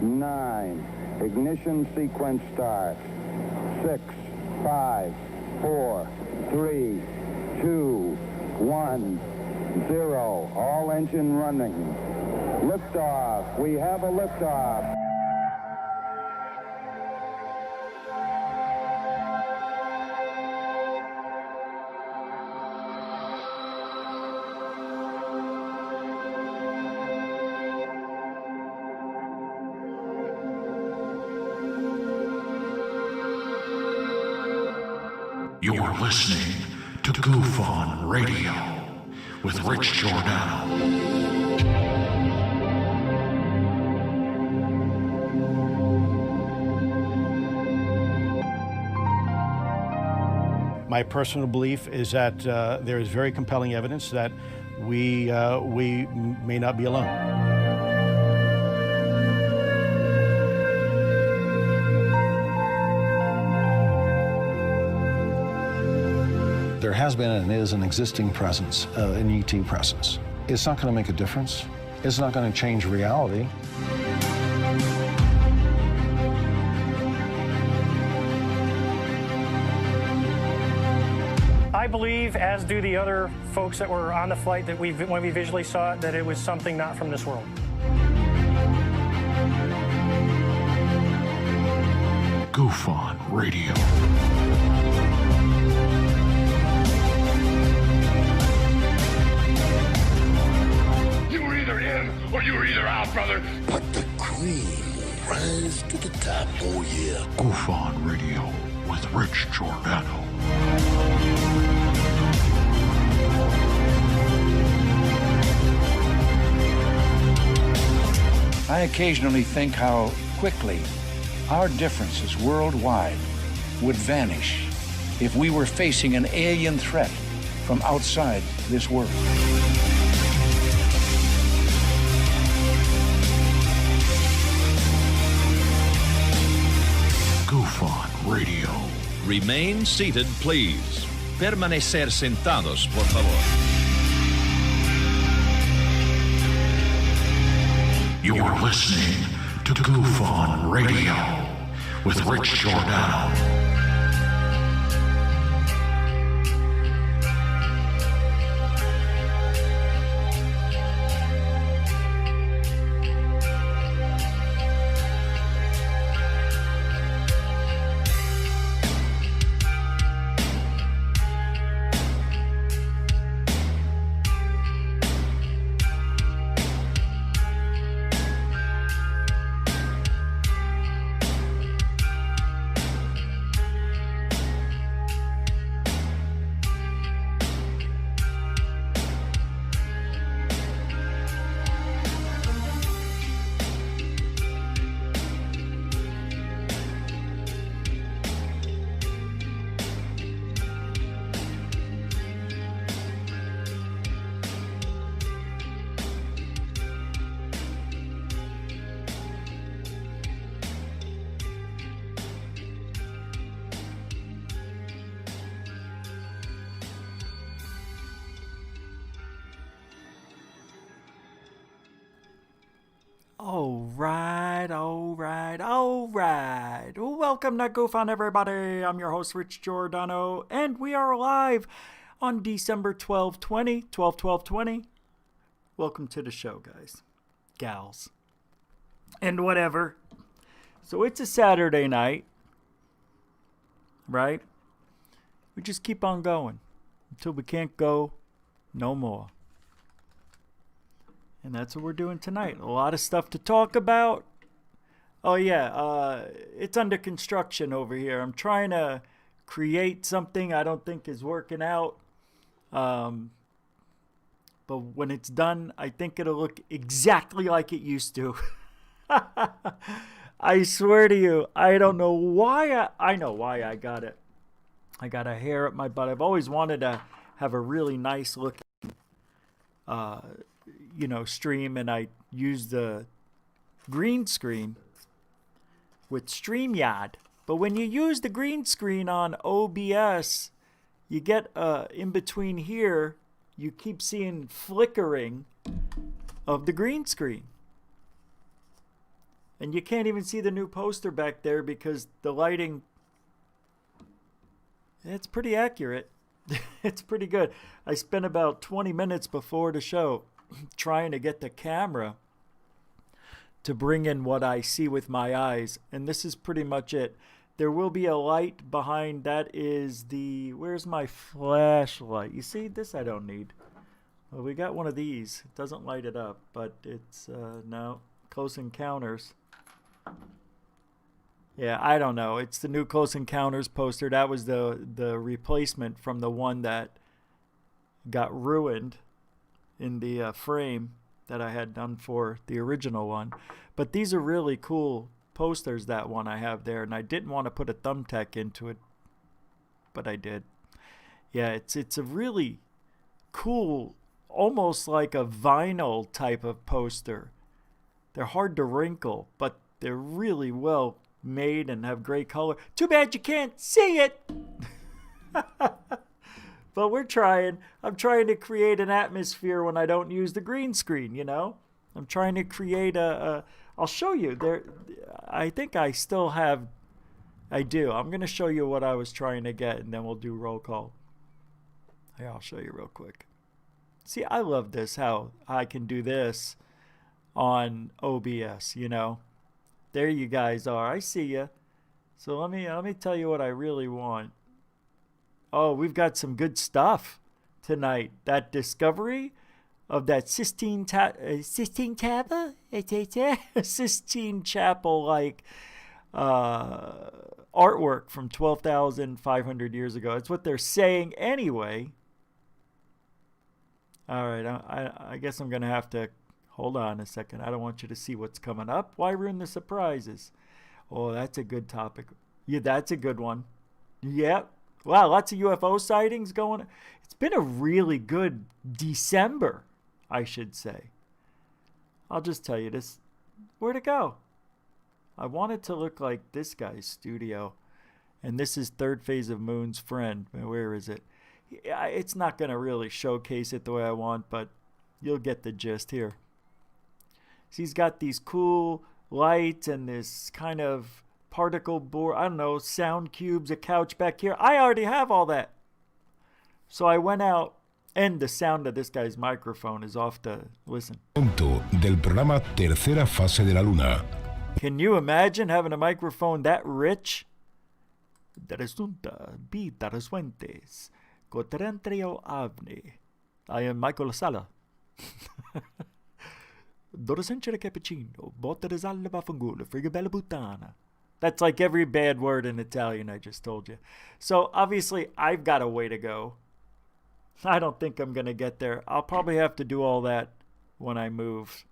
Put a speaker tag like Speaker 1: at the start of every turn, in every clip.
Speaker 1: 9. Ignition sequence starts. 6, 5, 4, 3, 2, 1, 0. All engine running. Liftoff. We have a liftoff.
Speaker 2: You're listening to Goof On Radio with Rich Giordano.
Speaker 3: My personal belief is that there is very compelling evidence that we may not be alone.
Speaker 4: There has been and is an existing presence, an ET presence. It's not going to make a difference. It's not going to change reality.
Speaker 5: I believe, as do the other folks that were on the flight, that when we visually saw it, that it was something not from this world.
Speaker 2: Goof On Radio.
Speaker 6: Or you were either out, brother.
Speaker 7: But the cream will rise to the top, oh yeah.
Speaker 2: Goof On Radio with Rich Giordano.
Speaker 8: I occasionally think how quickly our differences worldwide would vanish if we were facing an alien threat from outside this world.
Speaker 2: Goof On Radio.
Speaker 9: Remain seated, please. Permanecer sentados, por favor.
Speaker 2: You're listening to Goof On Radio with Rich Giordano.
Speaker 10: Alright. Welcome to Goof On, everybody. I'm your host, Rich Giordano, and we are live on December 12/20. Welcome to the show, guys. Gals. And whatever. So it's a Saturday night, right? We just keep on going until we can't go no more. And that's what we're doing tonight. A lot of stuff to talk about. Oh yeah, it's under construction over here. I'm trying to create something I don't think is working out. But when it's done, I think it'll look exactly like it used to. I swear to you, I don't know why. I know why I got it. I got a hair at my butt. I've always wanted to have a really nice looking stream, and I use the green screen with StreamYard. But when you use the green screen on OBS, you get in between here, you keep seeing flickering of the green screen. And you can't even see the new poster back there because the lighting, it's pretty accurate. It's pretty good. I spent about 20 minutes before the show trying to get the camera to bring in what I see with my eyes. And this is pretty much it. There will be a light behind. That is the, where's my flashlight? You see, this I don't need. Well, we got one of these. It doesn't light it up, but it's, no, Close Encounters. Yeah, I don't know. It's the new Close Encounters poster. That was the replacement from the one that got ruined in the frame that I had done for the original one. But these are really cool posters, that one I have there. And I didn't want to put a thumbtack into it, but I did. Yeah, it's a really cool, almost like a vinyl type of poster. They're hard to wrinkle, but they're really well made and have great color. Too bad you can't see it. But we're trying. I'm trying to create an atmosphere when I don't use the green screen, you know? I'm trying to create I'll show you. There, I think I still have, I do. I'm going to show you what I was trying to get, and then we'll do roll call. Here, I'll show you real quick. See, I love this, how I can do this on OBS, you know? There you guys are. I see you. So let me tell you what I really want. Oh, we've got some good stuff tonight. That discovery of that Sistine Chapel, Sistine Chapel like artwork from 12,500 years ago. That's what they're saying anyway. All right, I guess I'm gonna have to hold on a second. I don't want you to see what's coming up. Why ruin the surprises? Oh, that's a good topic. Yeah, that's a good one. Yep. Wow, lots of UFO sightings going. It's been a really good December, I should say. I'll just tell you this. Where'd it go? I want it to look like this guy's studio. And this is Third Phase of Moon's friend. Where is it? It's not going to really showcase it the way I want, but you'll get the gist here. So he's got these cool lights and this kind of particle board, I don't know, sound cubes, a couch back here. I already have all that. So I went out, and the sound of this guy's microphone is off to listen.
Speaker 7: Del programa Tercera Fase de la Luna.
Speaker 10: Can you imagine having a microphone that rich? I am Michael Sala. That's like every bad word in Italian I just told you. So obviously I've got a way to go. I don't think I'm going to get there. I'll probably have to do all that when I move.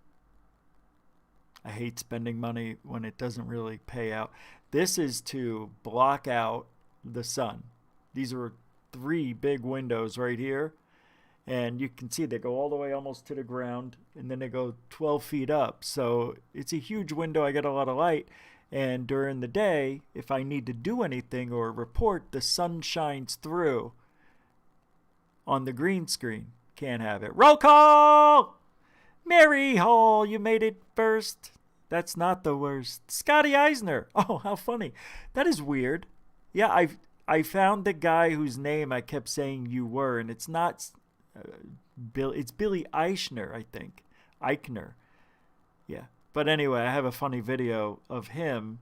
Speaker 10: I hate spending money when it doesn't really pay out. This is to block out the sun. These are 3 big windows right here. And you can see they go all the way almost to the ground. And then they go 12 feet up. So it's a huge window. I get a lot of light. And during the day, if I need to do anything or report, the sun shines through on the green screen. Can't have it. Roll call! Mary Hall, you made it first. That's not the worst. Scotty Eisner. Oh, how funny. That is weird. Yeah, I found the guy whose name I kept saying you were, and it's not Bill. It's Billy Eichner, I think. Eichner. Yeah. But anyway, I have a funny video of him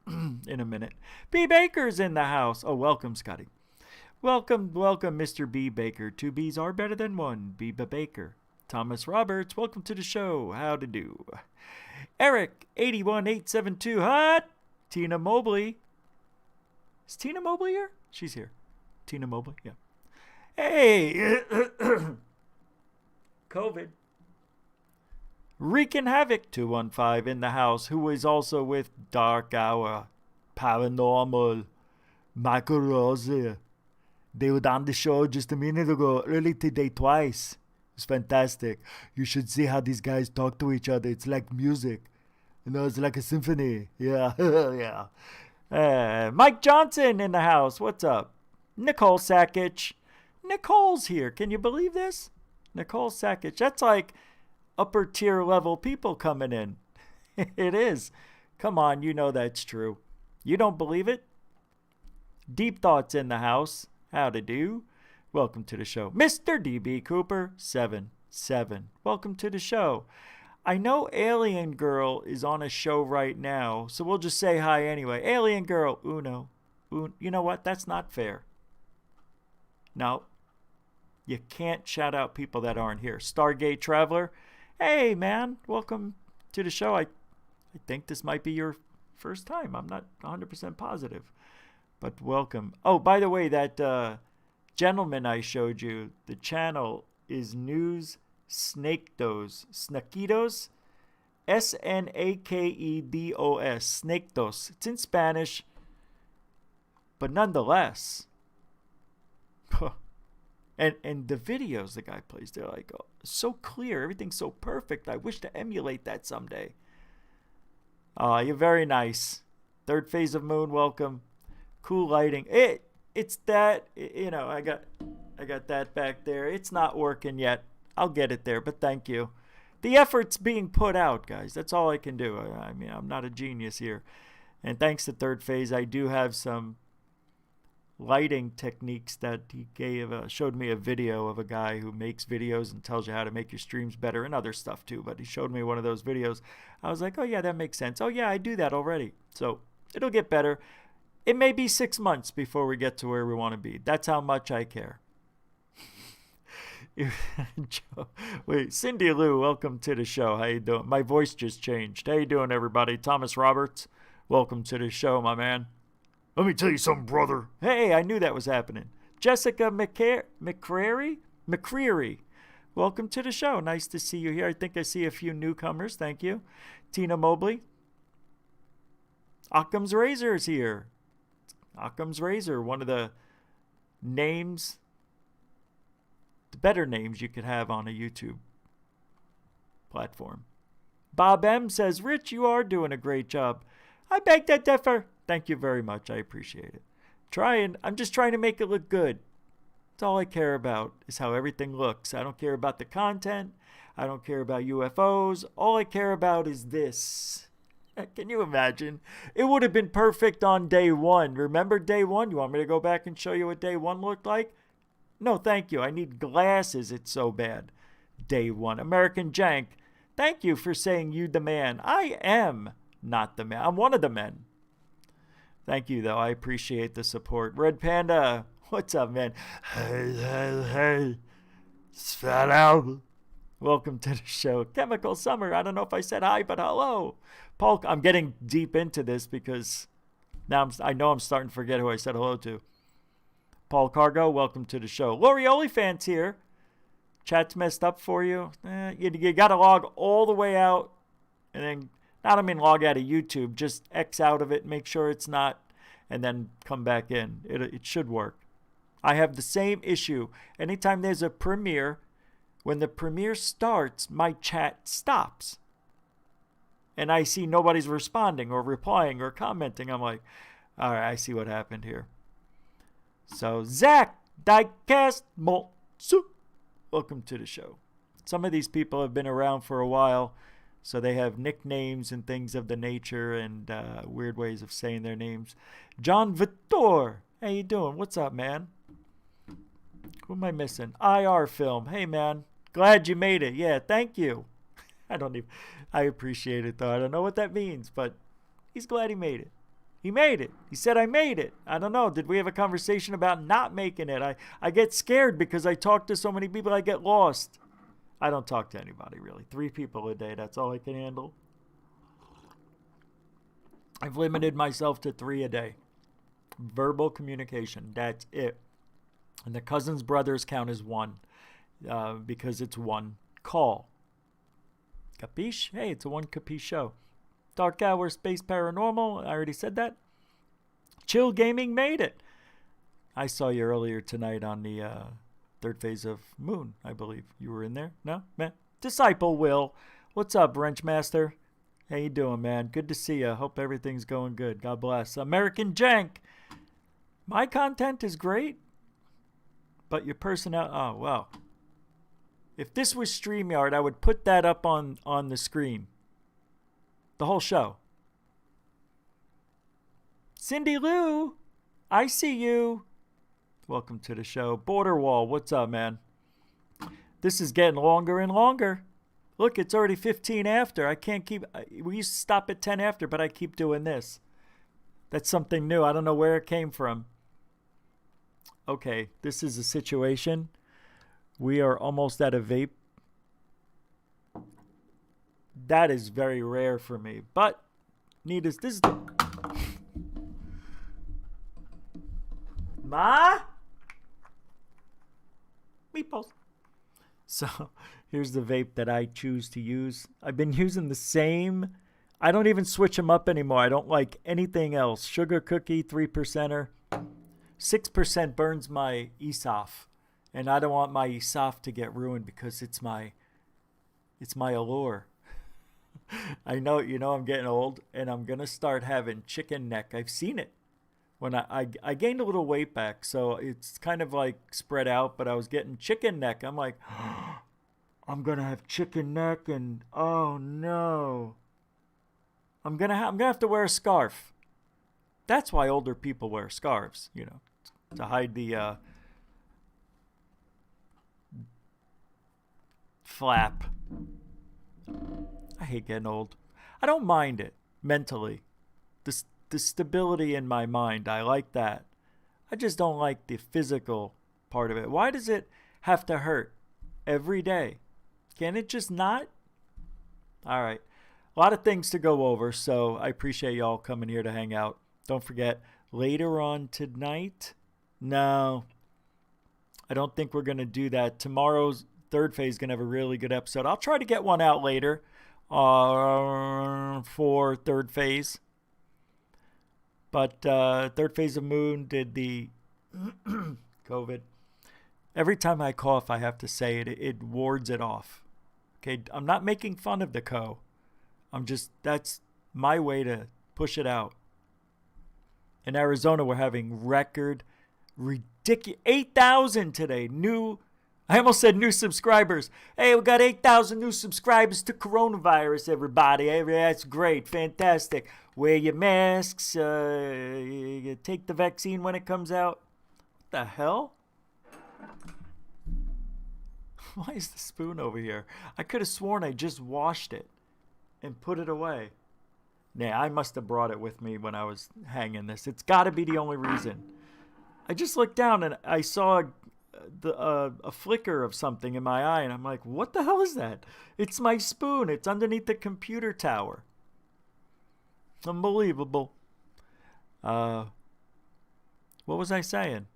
Speaker 10: in a minute. B. Baker's in the house. Oh, welcome, Scotty. Welcome, Mr. B. Baker. 2 B's are better than 1. B. Baker. Thomas Roberts, welcome to the show. How to do? Eric, 81872. Hot. Tina Mobley. Is Tina Mobley here? She's here. Tina Mobley, yeah. Hey. COVID. Wreaking Havoc 215 in the house, who is also with Dark Hour, Paranormal, Michael Rose. They were on the show just a minute ago, early today twice. It's fantastic. You should see how these guys talk to each other. It's like music. You know, it's like a symphony. Yeah, yeah. Mike Johnson in the house. What's up? Nicole Sackich. Nicole's here. Can you believe this? Nicole Sackich. That's like upper tier level people coming in. It is. Come on, you know that's true. You don't believe it? Deep Thoughts in the house. How to do? Welcome to the show. Mr. DB Cooper 77. Welcome to the show. I know Alien Girl is on a show right now, so we'll just say hi anyway. Alien Girl, uno. You know what? That's not fair. No. You can't shout out people that aren't here. Stargate Traveler. Hey, man. Welcome to the show. I think this might be your first time. I'm not 100% positive. But welcome. Oh, by the way, that gentleman I showed you, the channel is News Snakedos. Snakitos? Snakedos. Snakedos. It's in Spanish. But nonetheless. And the videos the guy plays, they're like so clear. Everything's so perfect. I wish to emulate that someday. You're very nice. Third phase of moon, welcome. Cool lighting. It's that, you know, I got that back there. It's not working yet. I'll get it there, but thank you. The effort's being put out, guys. That's all I can do. I mean, I'm not a genius here. And thanks to Third Phase, I do have some lighting techniques that he showed me a video of a guy who makes videos and tells you how to make your streams better and other stuff too. But he showed me one of those videos. I was like, oh yeah, that makes sense. Oh yeah, I do that already. So it'll get better. It may be 6 months before we get to where we want to be. That's how much I care. Wait, Cindy Lou, welcome to the show. How you doing? My voice just changed. How you doing, everybody? Thomas Roberts, welcome to the show, my man.
Speaker 11: Let me tell you something, brother.
Speaker 10: Hey, I knew that was happening. Jessica McCreary, welcome to the show. Nice to see you here. I think I see a few newcomers. Thank you. Tina Mobley. Occam's Razor is here. Occam's Razor, one of the names, the better names you could have on a YouTube platform. Bob M says, Rich, you are doing a great job. I beg to differ. Thank you very much. I appreciate it. I'm just trying to make it look good. That's all I care about is how everything looks. I don't care about the content. I don't care about UFOs. All I care about is this. Can you imagine? It would have been perfect on day one. Remember day one? You want me to go back and show you what day one looked like? No, thank you. I need glasses. It's so bad. Day one. American Jank. Thank you for saying you the man. I am not the man. I'm one of the men. Thank you, though. I appreciate the support. Red Panda. What's up, man? Hey. It's Fat Album. Welcome to the show. Chemical Summer. I don't know if I said hi, but hello. Paul, I'm getting deep into this because now I know I'm starting to forget who I said hello to. Paul Cargo, welcome to the show. Lori Oliphant's here. Chat's messed up for you. You got to log all the way out. And then, log out of YouTube. Just X out of it, make sure it's not, and then come back in. It should work. I have the same issue. Anytime there's a premiere, when the premiere starts, my chat stops. And I see nobody's responding or replying or commenting. I'm like, all right, I see what happened here. So, Zach Diecast Moltsu, welcome to the show. Some of these people have been around for a while, so they have nicknames and things of the nature and weird ways of saying their names. John Vittor, how you doing? What's up, man? Who am I missing? IR Film. Hey, man. Glad you made it. Yeah, thank you. I appreciate it, though. I don't know what that means, but he's glad he made it. He made it. He said, I made it. I don't know. Did we have a conversation about not making it? I get scared because I talk to so many people, I get lost. I don't talk to anybody, really. 3 people a day, that's all I can handle. I've limited myself to 3 a day. Verbal communication, that's it. And the cousins, brothers count as 1 because it's 1 call. Capiche? Hey, it's a 1 capiche show. Dark Hour, Space Paranormal, I already said that. Chill Gaming made it. I saw you earlier tonight on the third phase of Moon, I believe. You were in there? No? Man. Disciple Will. What's up, Wrenchmaster? How you doing, man? Good to see you. Hope everything's going good. God bless. American Jank. My content is great, but your personality... Oh, wow. If this was StreamYard, I would put that up on the screen. The whole show. Cindy Lou, I see you. Welcome to the show. Border Wall, what's up, man? This is getting longer and longer. Look, it's already 15 after. I can't keep... We used to stop at 10 after, but I keep doing this. That's something new. I don't know where it came from. Okay, this is a situation. We are almost at a vape. That is very rare for me. But, this is the... Ma? Meatballs. So, here's the vape that I choose to use. I've been using the same. I don't even switch them up anymore. I don't like anything else. Sugar cookie, 3%er. 6% burns my ESOF. And I don't want my ESOF to get ruined because it's my allure. I know, I'm getting old, and I'm going to start having chicken neck. I've seen it. When I gained a little weight back, so it's kind of like spread out, but I was getting chicken neck. I'm like, I'm going to have chicken neck, and oh no. I'm gonna have to wear a scarf. That's why older people wear scarves, to hide the flap. I hate getting old. I don't mind it mentally. The stability in my mind, I like that. I just don't like the physical part of it. Why does it have to hurt every day? Can it just not? All right. A lot of things to go over, so I appreciate y'all coming here to hang out. Don't forget, later on tonight, no, I don't think we're going to do that. Tomorrow's third phase is going to have a really good episode. I'll try to get one out later for third phase. But third phase of Moon did the COVID. Every time I cough, I have to say it. It wards it off. Okay, I'm not making fun of the co. That's my way to push it out. In Arizona, we're having record, ridiculous, 8,000 today. I almost said new subscribers. Hey, we got 8,000 new subscribers to coronavirus, everybody. Hey, that's great, fantastic. Wear your masks, you take the vaccine when it comes out. What the hell? Why is the spoon over here? I could have sworn I just washed it and put it away. Nah, I must have brought it with me when I was hanging this. It's got to be the only reason. I just looked down and I saw a flicker of something in my eye, and I'm like, what the hell is that? It's my spoon. It's underneath the computer tower. Unbelievable. What was I saying?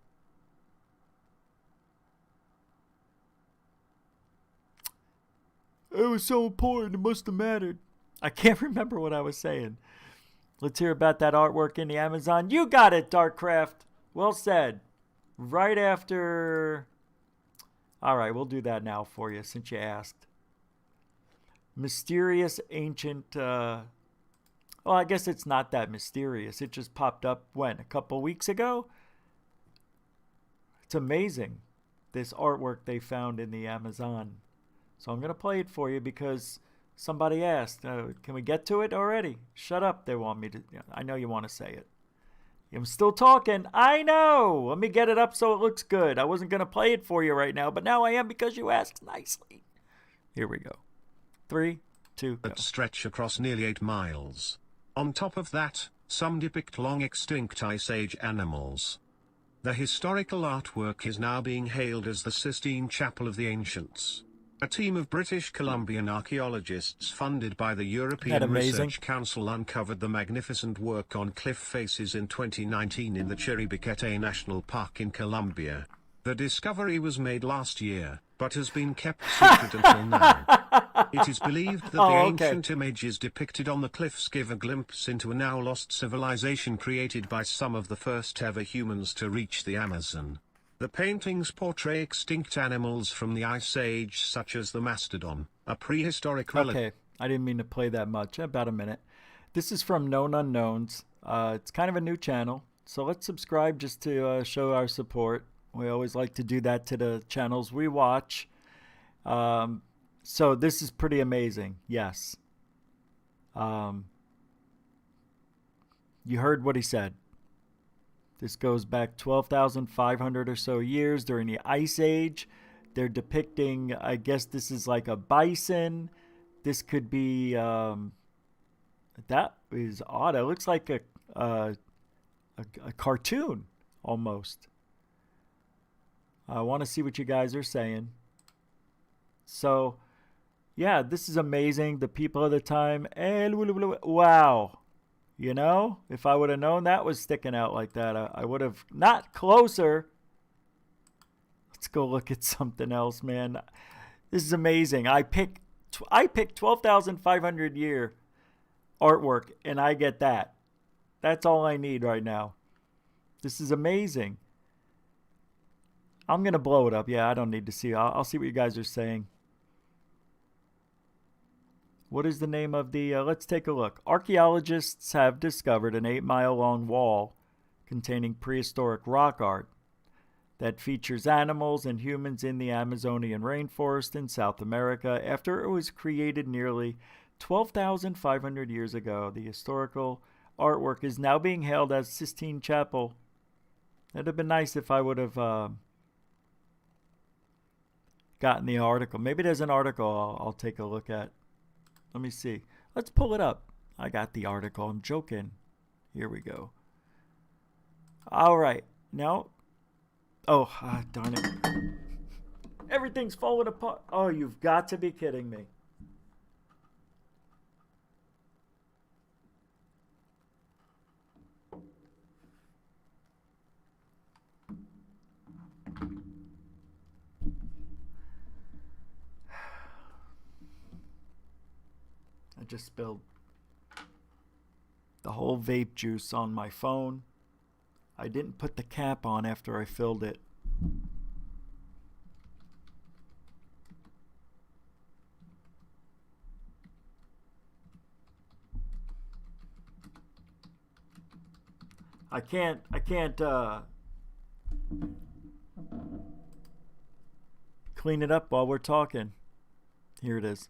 Speaker 10: It was so important. It must have mattered. I can't remember what I was saying. Let's hear about that artwork in the Amazon. You got it, Darkcraft. Well said. Right after... All right, we'll do that now for you since you asked. Mysterious ancient... Well, I guess it's not that mysterious. It just popped up, when? A couple weeks ago? It's amazing, this artwork they found in the Amazon. So I'm going to play it for you because somebody asked, can we get to it already? Shut up, they want me to. I know you want to say it. I'm still talking. I know. Let me get it up so it looks good. I wasn't going to play it for you right now, but now I am because you asked nicely. Here we go. 3, 2, go.
Speaker 12: Stretch across nearly 8 miles. On top of that, some depict long extinct Ice Age animals. The historical artwork is now being hailed as the Sistine Chapel of the Ancients. A team of British Columbian archaeologists funded by the European Research Council uncovered the magnificent work on cliff faces in 2019 in the Chiribiquete National Park in Colombia. The discovery was made last year, but has been kept secret until now. It is believed that the ancient images depicted on the cliffs give a glimpse into a now lost civilization created by some of the first ever humans to reach the Amazon. The paintings portray extinct animals from the Ice Age, such as the mastodon, a prehistoric relative.
Speaker 10: Okay, I didn't mean to play that much. About a minute. This is from Known Unknowns. It's kind of a new channel, so let's subscribe just to show our support. We always like to do that to the channels we watch. So this is pretty amazing, yes. You heard what he said. This goes back 12,500 or so years during the Ice Age. They're depicting, I guess this is like a bison. This could be, that is odd. It looks like a cartoon almost. I want to see what you guys are saying. So, yeah, this is amazing. The people of the time, wow. You know, if I would have known that was sticking out like that, I would have not closer. Let's go look at something else, man. This is amazing. I pick 12,500 year artwork, and I get that. That's all I need right now. This is amazing. I'm going to blow it up. Yeah, I don't need to see. I'll see what you guys are saying. What is the name of the... let's take a look. Archaeologists have discovered an 8-mile-long wall containing prehistoric rock art that features animals and humans in the Amazonian rainforest in South America after it was created nearly 12,500 years ago. The historical artwork is now being hailed as Sistine Chapel. It'd have been nice if I would have gotten the article. Maybe there's an article I'll take a look at. Let me see. Let's pull it up. I got the article. I'm joking. Here we go. All right. Now. Oh, darn it. Everything's falling apart. Oh, you've got to be kidding me. I just spilled the whole vape juice on my phone. I didn't put the cap on after I filled it. I can't clean it up while we're talking. Here it is.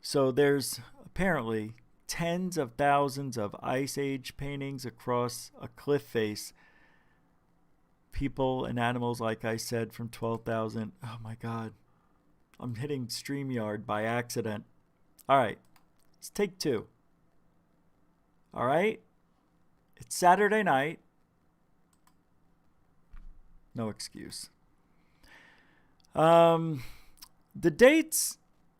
Speaker 10: So there's apparently tens of thousands of Ice Age paintings across a cliff face. People and animals, like I said, from 12,000. Oh my God. I'm hitting StreamYard by accident. All right. Let's take two. All right. It's Saturday night. No excuse. The dates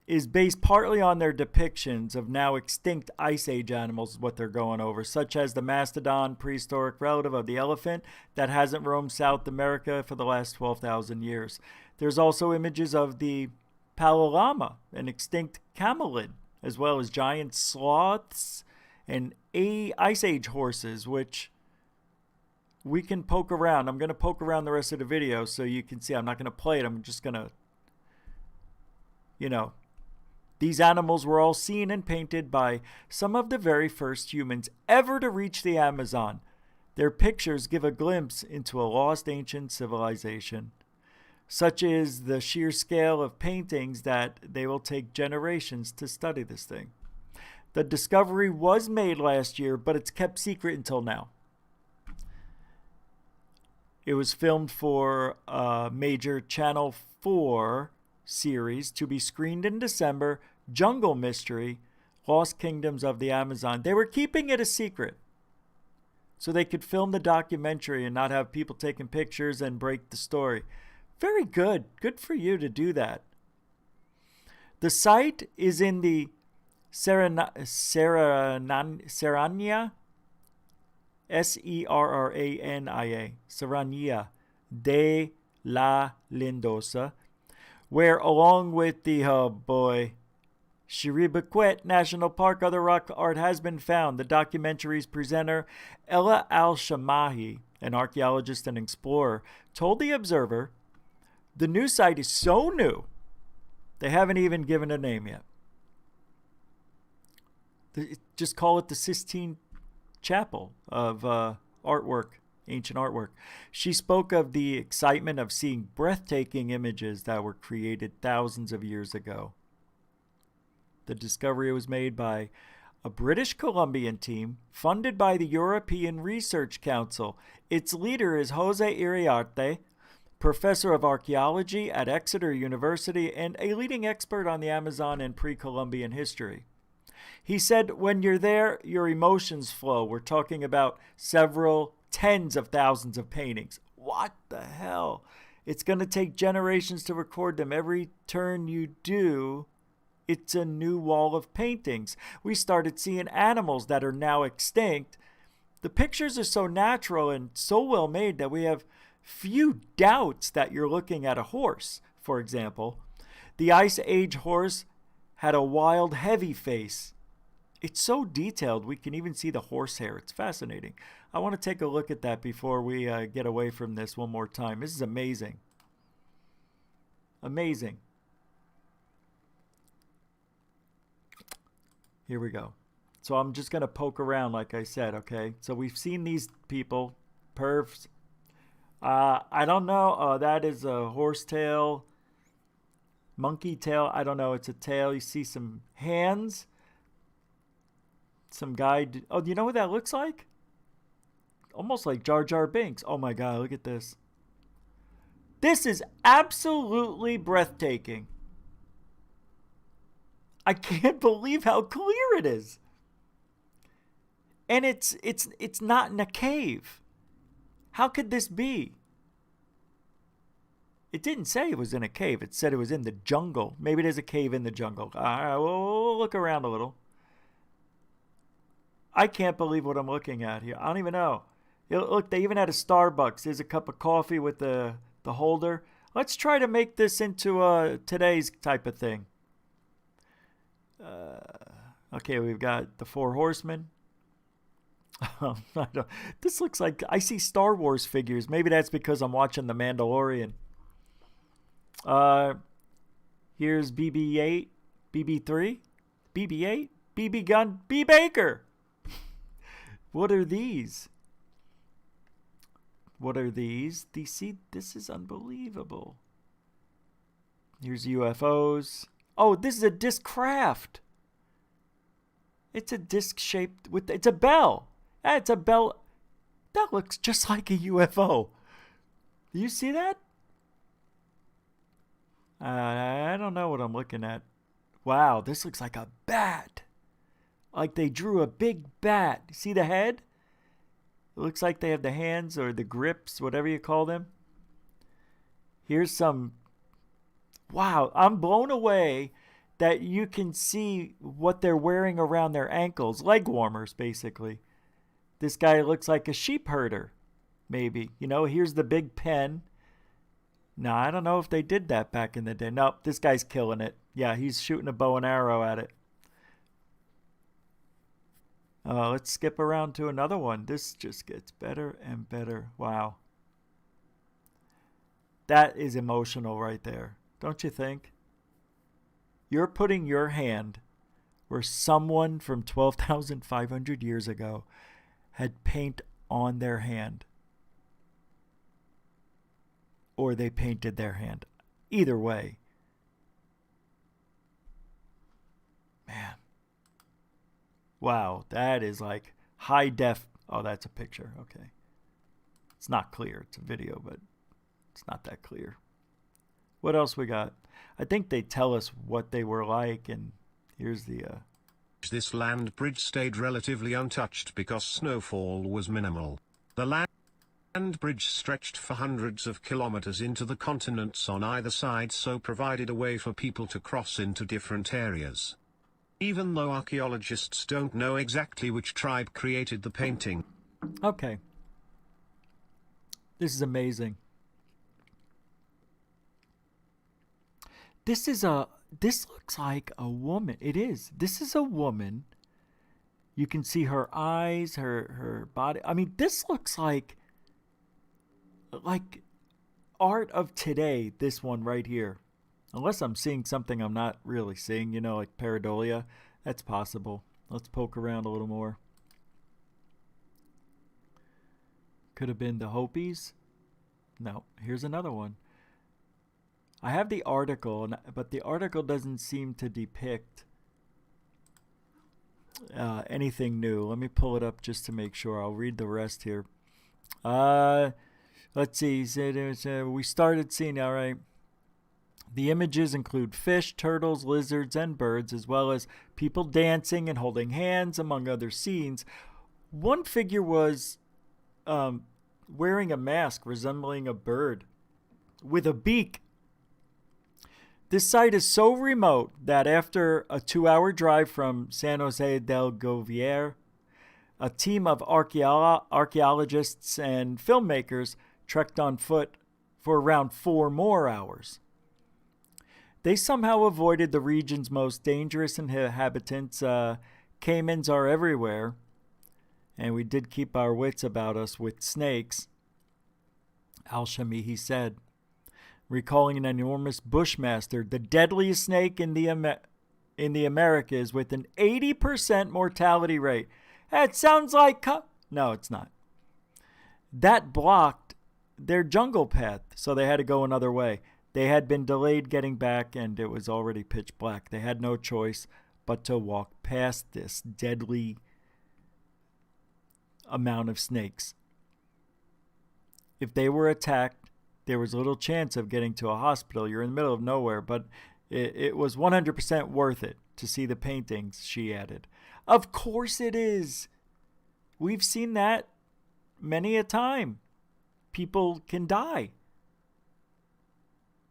Speaker 10: is based partly on their depictions of now extinct Ice Age animals, what they're going over, such as the mastodon, prehistoric relative of the elephant that hasn't roamed South America for the last 12,000 years. There's also images of the palolama, an extinct camelid, as well as giant sloths and Ice Age horses, which we can poke around. I'm going to poke around the rest of the video so you can see. I'm not going to play it. I'm just going to, these animals were all seen and painted by some of the very first humans ever to reach the Amazon. Their pictures give a glimpse into a lost ancient civilization. Such is the sheer scale of paintings that they will take generations to study this thing. The discovery was made last year, but it's kept secret until now. It was filmed for a major Channel 4 series to be screened in December, Jungle Mystery, Lost Kingdoms of the Amazon. They were keeping it a secret so they could film the documentary and not have people taking pictures and break the story. Very good. Good for you to do that. The site is in the Serrania, Serrania, Serrania de la Lindosa, where along with the, Chiribiquet National Park, other rock art has been found. The documentary's presenter, Ella Al-Shamahi, an archaeologist and explorer, told The Observer, the new site is so new, they haven't even given a name yet. Just call it the Sistine Chapel of artwork, ancient artwork. She spoke of the excitement of seeing breathtaking images that were created thousands of years ago. The discovery was made by a British Columbian team funded by the European Research Council. Its leader is Jose Iriarte, professor of archaeology at Exeter University and a leading expert on the Amazon and pre-Columbian history. He said, when you're there, your emotions flow. We're talking about several tens of thousands of paintings. What the hell? It's going to take generations to record them. Every turn you do, it's a new wall of paintings. We started seeing animals that are now extinct. The pictures are so natural and so well made that we have few doubts that you're looking at a horse, for example. The Ice Age horse had a wild, heavy face. It's so detailed, we can even see the horsehair. It's fascinating. I want to take a look at that before we get away from this one more time. This is amazing. Amazing. Here we go. So I'm just going to poke around, like I said, okay? So we've seen these people, pervs. I don't know. That is a horse tail, monkey tail. I don't know. It's a tail. You see some hands. Some guy. Oh, do you know what that looks like? Almost like Jar Jar Binks. Oh my God, look at this. This is absolutely breathtaking. I can't believe how clear it is. And it's not in a cave. How could this be? It didn't say it was in a cave. It said it was in the jungle. Maybe there's a cave in the jungle. All right, we'll look around a little. I can't believe what I'm looking at here. I don't even know. Look, they even had a Starbucks. There's a cup of coffee with the holder. Let's try to make this into today's type of thing. Okay, we've got the Four Horsemen. This looks like I see Star Wars figures. Maybe that's because I'm watching The Mandalorian. Here's BB-8, BB-3, BB-8, BB gun, B Baker. What are these? What are these? See, this is unbelievable. Here's UFOs. Oh, this is a disc craft. It's a disc shaped with. It's a bell. It's a bell. That looks just like a UFO. Do you see that? I don't know what I'm looking at. Wow, this looks like a bat. Like they drew a big bat. See the head? It looks like they have the hands or the grips, whatever you call them. Here's some. Wow, I'm blown away that you can see what they're wearing around their ankles. Leg warmers, basically. This guy looks like a sheep herder, maybe. You know, here's the big pen. No, I don't know if they did that back in the day. Nope, this guy's killing it. Yeah, he's shooting a bow and arrow at it. Let's skip around to another one. This just gets better and better. Wow. That is emotional right there. Don't you think? You're putting your hand where someone from 12,500 years ago had paint on their hand. Or they painted their hand. Either way. Man. Wow, that is like high def. Oh, that's a picture. Okay. It's not clear. It's a video, but it's not that clear. What else we got? I think they tell us what they were like, and here's the...
Speaker 12: This land bridge stayed relatively untouched because snowfall was minimal. The land bridge stretched for hundreds of kilometers into the continents on either side, so provided a way for people to cross into different areas. Even though archaeologists don't know exactly which tribe created the painting.
Speaker 10: Okay. This is amazing. This looks like a woman. It is. This is a woman. You can see her eyes, her body. I mean, this looks like art of today, this one right here. Unless I'm seeing something I'm not really seeing, you know, like pareidolia. That's possible. Let's poke around a little more. Could have been the Hopis. No, here's another one. I have the article, but the article doesn't seem to depict. anything new. Let me pull it up just to make sure. I'll read the rest here. Let's see. We started seeing, all right. The images include fish, turtles, lizards, and birds, as well as people dancing and holding hands, among other scenes. One figure was wearing a mask resembling a bird with a beak. This site is so remote that after a 2-hour drive from San Jose del Govier, a team of archaeologists and filmmakers trekked on foot for around 4 more hours. They somehow avoided the region's most dangerous inhabitants. Caimans are everywhere. And we did keep our wits about us with snakes. Al-Shamihi said, recalling an enormous bushmaster, the deadliest snake in the Americas with an 80% mortality rate. That sounds like... No, it's not. That blocked their jungle path, so they had to go another way. They had been delayed getting back, and it was already pitch black. They had no choice but to walk past this deadly amount of snakes. If they were attacked, there was little chance of getting to a hospital. You're in the middle of nowhere, but it was 100% worth it to see the paintings, she added. Of course it is. We've seen that many a time. People can die.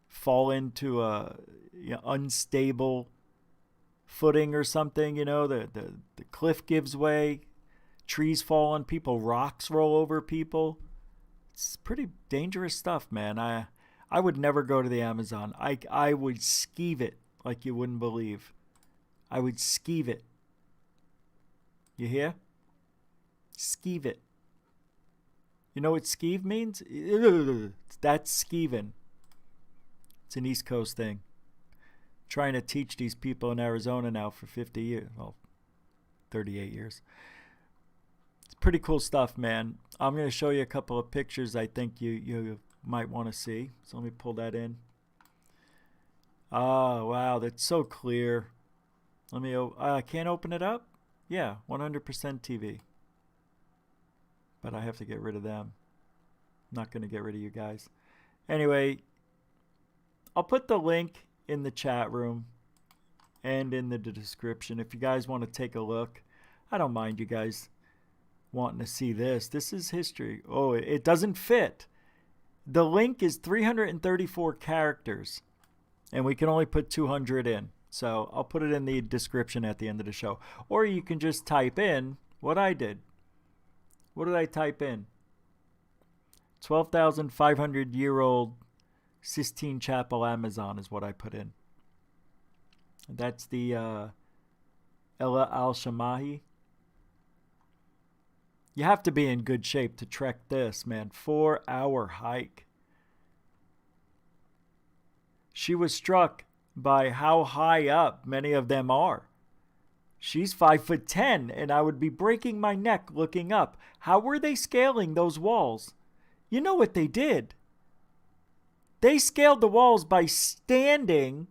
Speaker 10: Fall into a unstable footing or something, the cliff gives way, trees fall on people, rocks roll over people. It's pretty dangerous stuff, man. I would never go to the Amazon. I would skeeve it like you wouldn't believe. I would skeeve it. You hear? Skeeve it. You know what skeeve means? That's skeeving. It's an East Coast thing. Trying to teach these people in Arizona now for 50 years. Well, 38 years. It's pretty cool stuff, man. I'm going to show you a couple of pictures I think you might want to see. So let me pull that in. Oh, wow. That's so clear. Let me... I can't open it up? Yeah, 100% TV. But I have to get rid of them. I'm not going to get rid of you guys. Anyway... I'll put the link in the chat room and in the description if you guys want to take a look. I don't mind you guys wanting to see this. This is history. Oh, it doesn't fit. The link is 334 characters, and we can only put 200 in. So I'll put it in the description at the end of the show. Or you can just type in what I did. What did I type in? 12,500-year-old Sistine Chapel, Amazon is what I put in. That's the Ella Al-Shamahi. You have to be in good shape to trek this, man. 4-hour hike. She was struck by how high up many of them are. She's 5'10", and I would be breaking my neck looking up. How were they scaling those walls? You know what they did? They scaled the walls by standing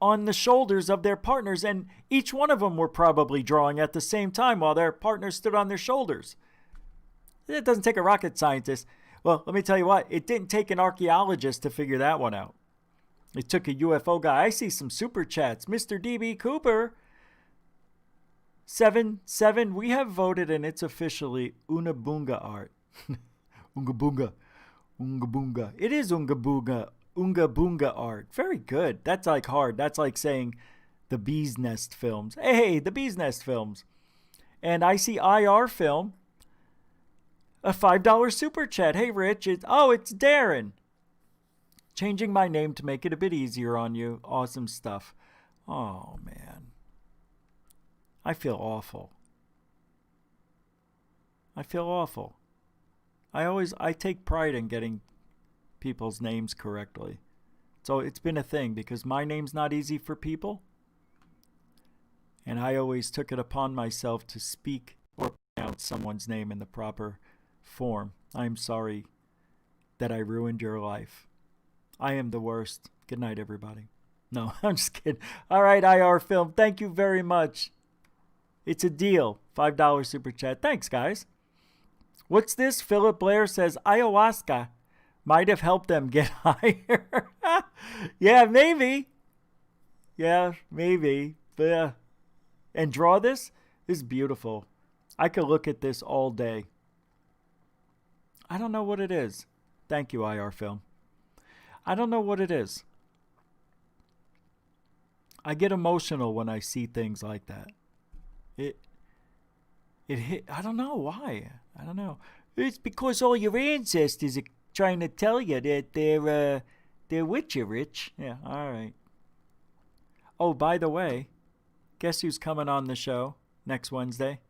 Speaker 10: on the shoulders of their partners, and each one of them were probably drawing at the same time while their partners stood on their shoulders. It doesn't take a rocket scientist. Well, let me tell you what, it didn't take an archaeologist to figure that one out. It took a UFO guy. I see some super chats. Mr. DB Cooper, 7, we have voted, and it's officially Unabunga art. Ungabunga. Ungabunga. It is Ungabunga. Ungabunga art. Very good. That's like hard. That's like saying the Bee's Nest films. Hey, the Bee's Nest films. And I see IR film. A $5 super chat. Hey, Rich. It's Darren. Changing my name to make it a bit easier on you. Awesome stuff. Oh, man. I feel awful. I feel awful. I take pride in getting people's names correctly. So it's been a thing because my name's not easy for people. And I always took it upon myself to speak or pronounce someone's name in the proper form. I'm sorry that I ruined your life. I am the worst. Good night, everybody. No, I'm just kidding. All right, IR Film, thank you very much. It's a deal. $5 super chat. Thanks, guys. What's this? Philip Blair says ayahuasca might have helped them get higher. Yeah, maybe. Yeah, maybe. But, and draw this? This is beautiful. I could look at this all day. I don't know what it is. Thank you, IR Film. I don't know what it is. I get emotional when I see things like that. It hit. I don't know why. I don't know. It's because all your ancestors are trying to tell you that they're witchy rich. Yeah, all right. Oh, by the way, guess who's coming on the show next Wednesday?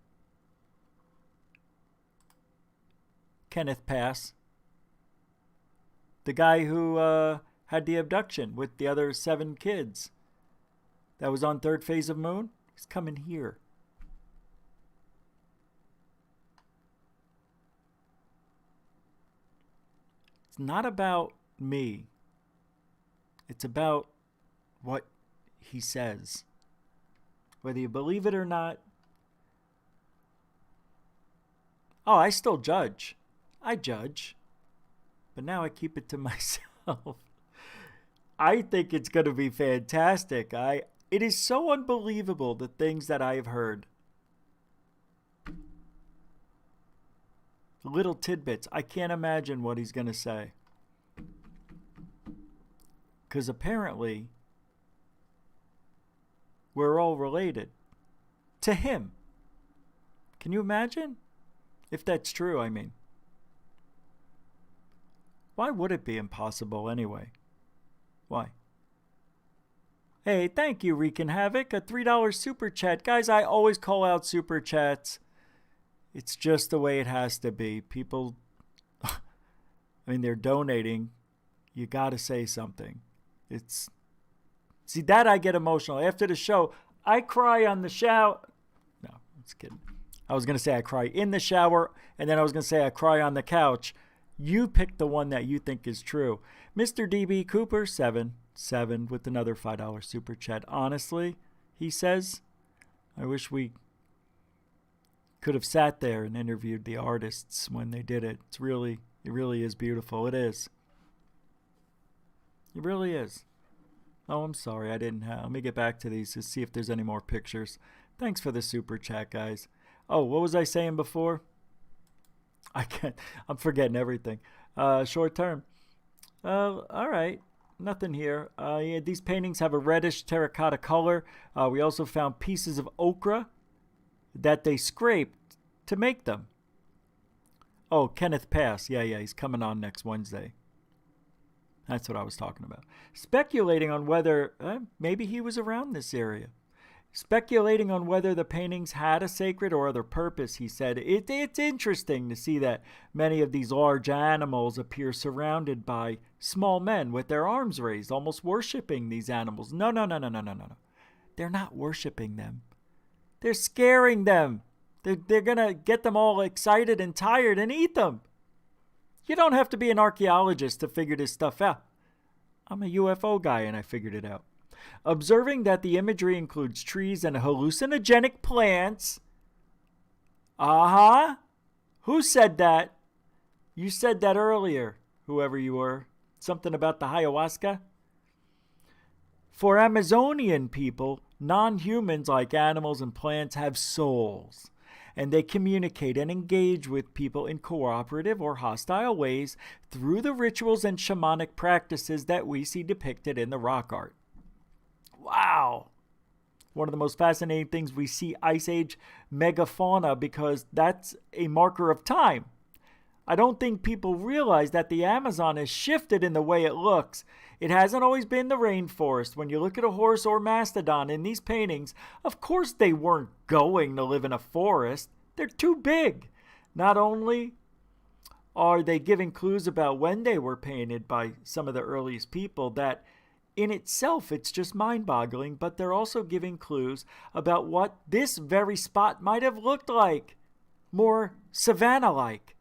Speaker 10: Kenneth Pass. The guy who had the abduction with the other 7 kids. That was on third phase of Moon. He's coming here. It's not about me. It's about what he says. Whether you believe it or not. Oh, I still judge. I judge. But now I keep it to myself. I think it's going to be fantastic. It is so unbelievable, the things that I've heard. Little tidbits. I can't imagine what he's going to say. Because apparently, we're all related. To him. Can you imagine? If that's true, I mean. Why would it be impossible anyway? Why? Hey, thank you, Wreaking Havoc. A $3 super chat. Guys, I always call out super chats. It's just the way it has to be. People, I mean, they're donating. You got to say something. See, that I get emotional. After the show, I cry on the shower. No, I'm just kidding. I was going to say I cry in the shower, and then I was going to say I cry on the couch. You pick the one that you think is true. Mr. DB Cooper, 7 with another $5 super chat. Honestly, he says, I wish we could have sat there and interviewed the artists when they did it. It really is beautiful. It is. It really is. Oh, I'm sorry. I didn't have. Let me get back to these to see if there's any more pictures. Thanks for the super chat, guys. Oh, what was I saying before? I'm forgetting everything. Short term. All right. Nothing here. Yeah, these paintings have a reddish terracotta color. We also found pieces of ochre that they scraped to make them. Oh, Kenneth Pass. Yeah, he's coming on next Wednesday. That's what I was talking about. Speculating on whether maybe he was around this area. Speculating on whether the paintings had a sacred or other purpose, he said, it's interesting to see that many of these large animals appear surrounded by small men with their arms raised, almost worshiping these animals. No. They're not worshiping them. They're scaring them. They're going to get them all excited and tired and eat them. You don't have to be an archaeologist to figure this stuff out. I'm a UFO guy and I figured it out. Observing that the imagery includes trees and hallucinogenic plants. Who said that? You said that earlier, whoever you were. Something about the ayahuasca. For Amazonian people, non-humans like animals and plants have souls, and they communicate and engage with people in cooperative or hostile ways through the rituals and shamanic practices that we see depicted in the rock art. Wow. One of the most fascinating things, we see Ice Age megafauna because that's a marker of time. I don't think people realize that the Amazon has shifted in the way it looks. It hasn't always been the rainforest. When you look at a horse or mastodon in these paintings, of course they weren't going to live in a forest. They're too big. Not only are they giving clues about when they were painted by some of the earliest people that in itself, it's just mind-boggling, but they're also giving clues about what this very spot might have looked like. More savanna-like.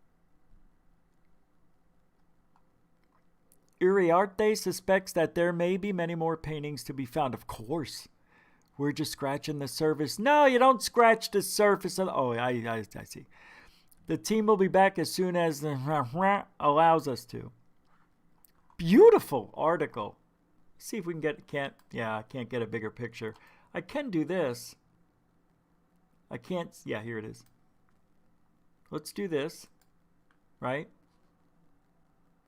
Speaker 10: Uriarte suspects that there may be many more paintings to be found. Of course. We're just scratching the surface. No, you don't scratch the surface. Oh, I see. The team will be back as soon as the allows us to. Beautiful article. See if we can get, I can't get a bigger picture. I can do this. I can't, here it is. Let's do this, right?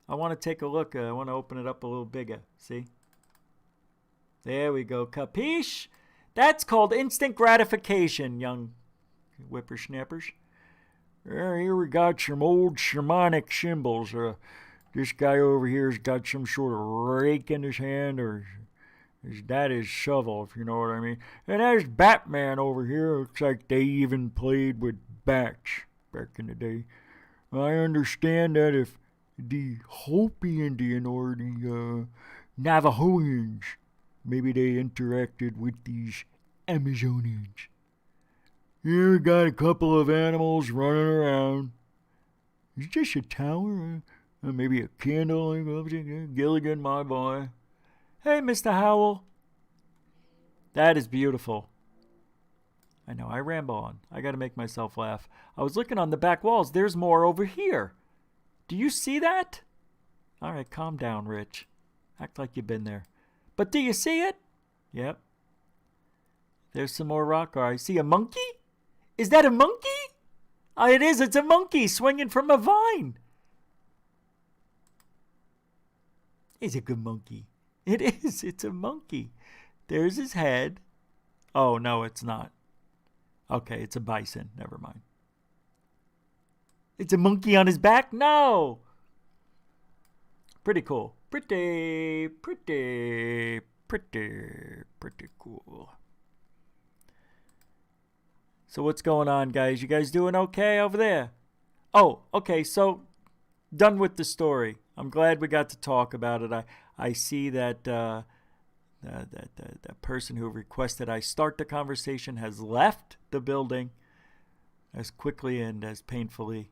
Speaker 10: I want to take a look. I want to open it up a little bigger. See? There we go. Capiche? That's called instant gratification, young whippersnappers. Here we got some old shamanic symbols. This guy over here's got some sort of rake in his hand, or that is shovel, if you know what I mean. And there's Batman over here. Looks like they even played with bats back in the day. I understand that if the Hopi Indian or the Navajoans, maybe they interacted with these Amazonians. Here we got a couple of animals running around. Is this a tower? Maybe a candle? Gilligan, my boy. Hey, Mr. Howell. That is beautiful. I know, I ramble on. I got to make myself laugh. I was looking on the back walls. There's more over here. Do you see that? All right, calm down, Rich. Act like you've been there. But do you see it? Yep. There's some more rock art. I see a monkey? Is that a monkey? Oh, it is. It's a monkey swinging from a vine. It's a good monkey. It is. It's a monkey. There's his head. Oh, no, it's not. Okay, it's a bison. Never mind. It's a monkey on his back? No. Pretty cool. Pretty cool. So what's going on, guys? You guys doing okay over there? Oh, okay, so done with the story. I'm glad we got to talk about it. I see that the person who requested I start the conversation has left the building as quickly and as painlessly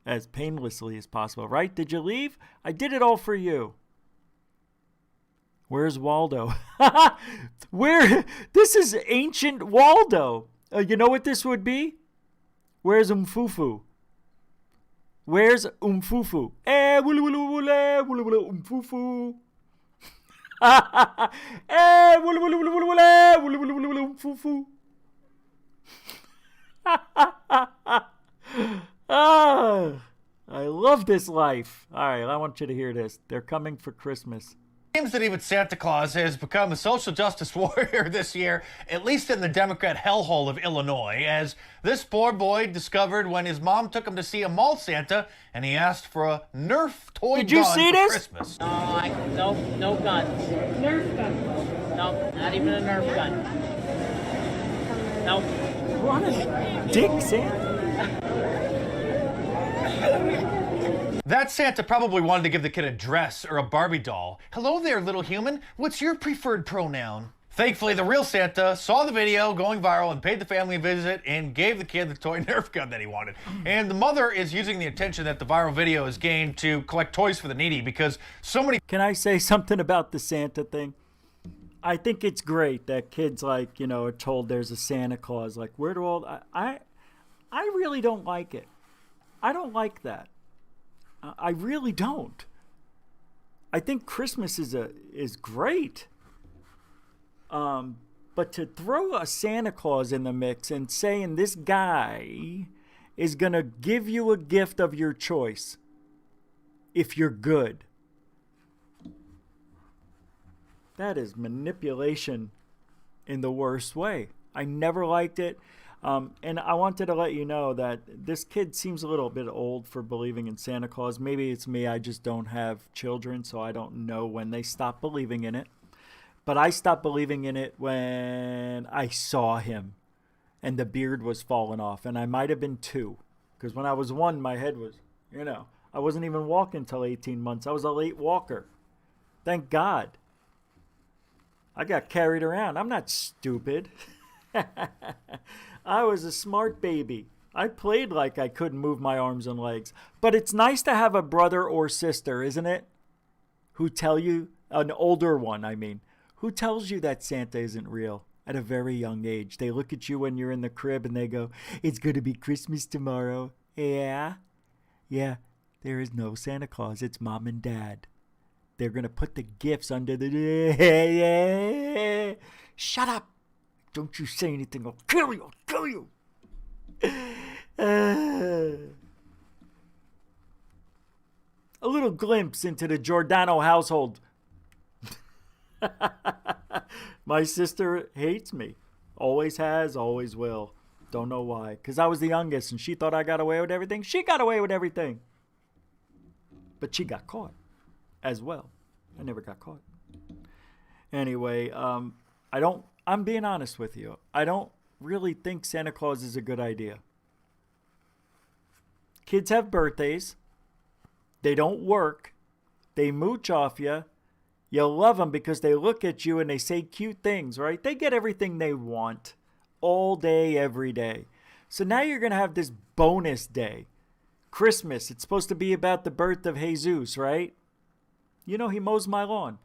Speaker 10: as possible. Right? Did you leave? I did it all for you. Where's Waldo? Where? This is ancient Waldo. You know what this would be? Where's Umfufu? Where's Umfufu? Wula wula wula wula wula Umfufu. Wula wula wula wula wula wula wula Umfufu. I love this life. All right, I want you to hear this. They're coming for Christmas.
Speaker 13: It seems that even Santa Claus has become a social justice warrior this year, at least in the Democrat hellhole of Illinois, as this poor boy discovered when his mom took him to see a mall Santa and he asked for a Nerf toy
Speaker 10: Did you
Speaker 13: gun
Speaker 10: see
Speaker 13: for
Speaker 10: this?
Speaker 13: Christmas.
Speaker 14: No guns. Nerf gun. No, not even a Nerf gun. No.
Speaker 10: What a dick, Santa.
Speaker 13: That Santa probably wanted to give the kid a dress or a Barbie doll. Hello there, little human. What's your preferred pronoun? Thankfully, the real Santa saw the video going viral and paid the family a visit and gave the kid the toy Nerf gun that he wanted. And the mother is using the attention that the viral video has gained to collect toys for the needy because so many...
Speaker 10: Can I say something about the Santa thing? I think it's great that kids, like, you know, are told there's a Santa Claus. Like, where do all... I really don't like it. I don't like that. I really don't. I think Christmas is great. But to throw a Santa Claus in the mix and saying this guy is going to give you a gift of your choice if you're good. That is manipulation in the worst way. I never liked it. And I wanted to let you know that this kid seems a little bit old for believing in Santa Claus. Maybe it's me. I just don't have children, so I don't know when they stop believing in it. But I stopped believing in it when I saw him and the beard was falling off. And I might have been 2. Because when I was 1, my head was, you know, I wasn't even walking until 18 months. I was a late walker. Thank God. I got carried around. I'm not stupid. I was a smart baby. I played like I couldn't move my arms and legs. But it's nice to have a brother or sister, isn't it? Who tell you, an older one, I mean, who tells you that Santa isn't real. at a very young age. They look at you when you're in the crib and they go, "It's going to be Christmas tomorrow." Yeah? Yeah, there is no Santa Claus. It's mom and dad. They're going to put the gifts under the... Shut up. Don't you say anything. I'll kill you. I'll kill you. A little glimpse into the Giordano household. My sister hates me. Always has, always will. Don't know why. Because I was the youngest and she thought I got away with everything. She got away with everything. But she got caught as well. I never got caught. Anyway, I'm being honest with you. I don't really think Santa Claus is a good idea. Kids have birthdays. They don't work. They mooch off you. You love them because they look at you and they say cute things, right? They get everything they want all day, every day. So now you're going to have this bonus day. Christmas. It's supposed to be about the birth of Jesus, right? You know, he mows my lawn.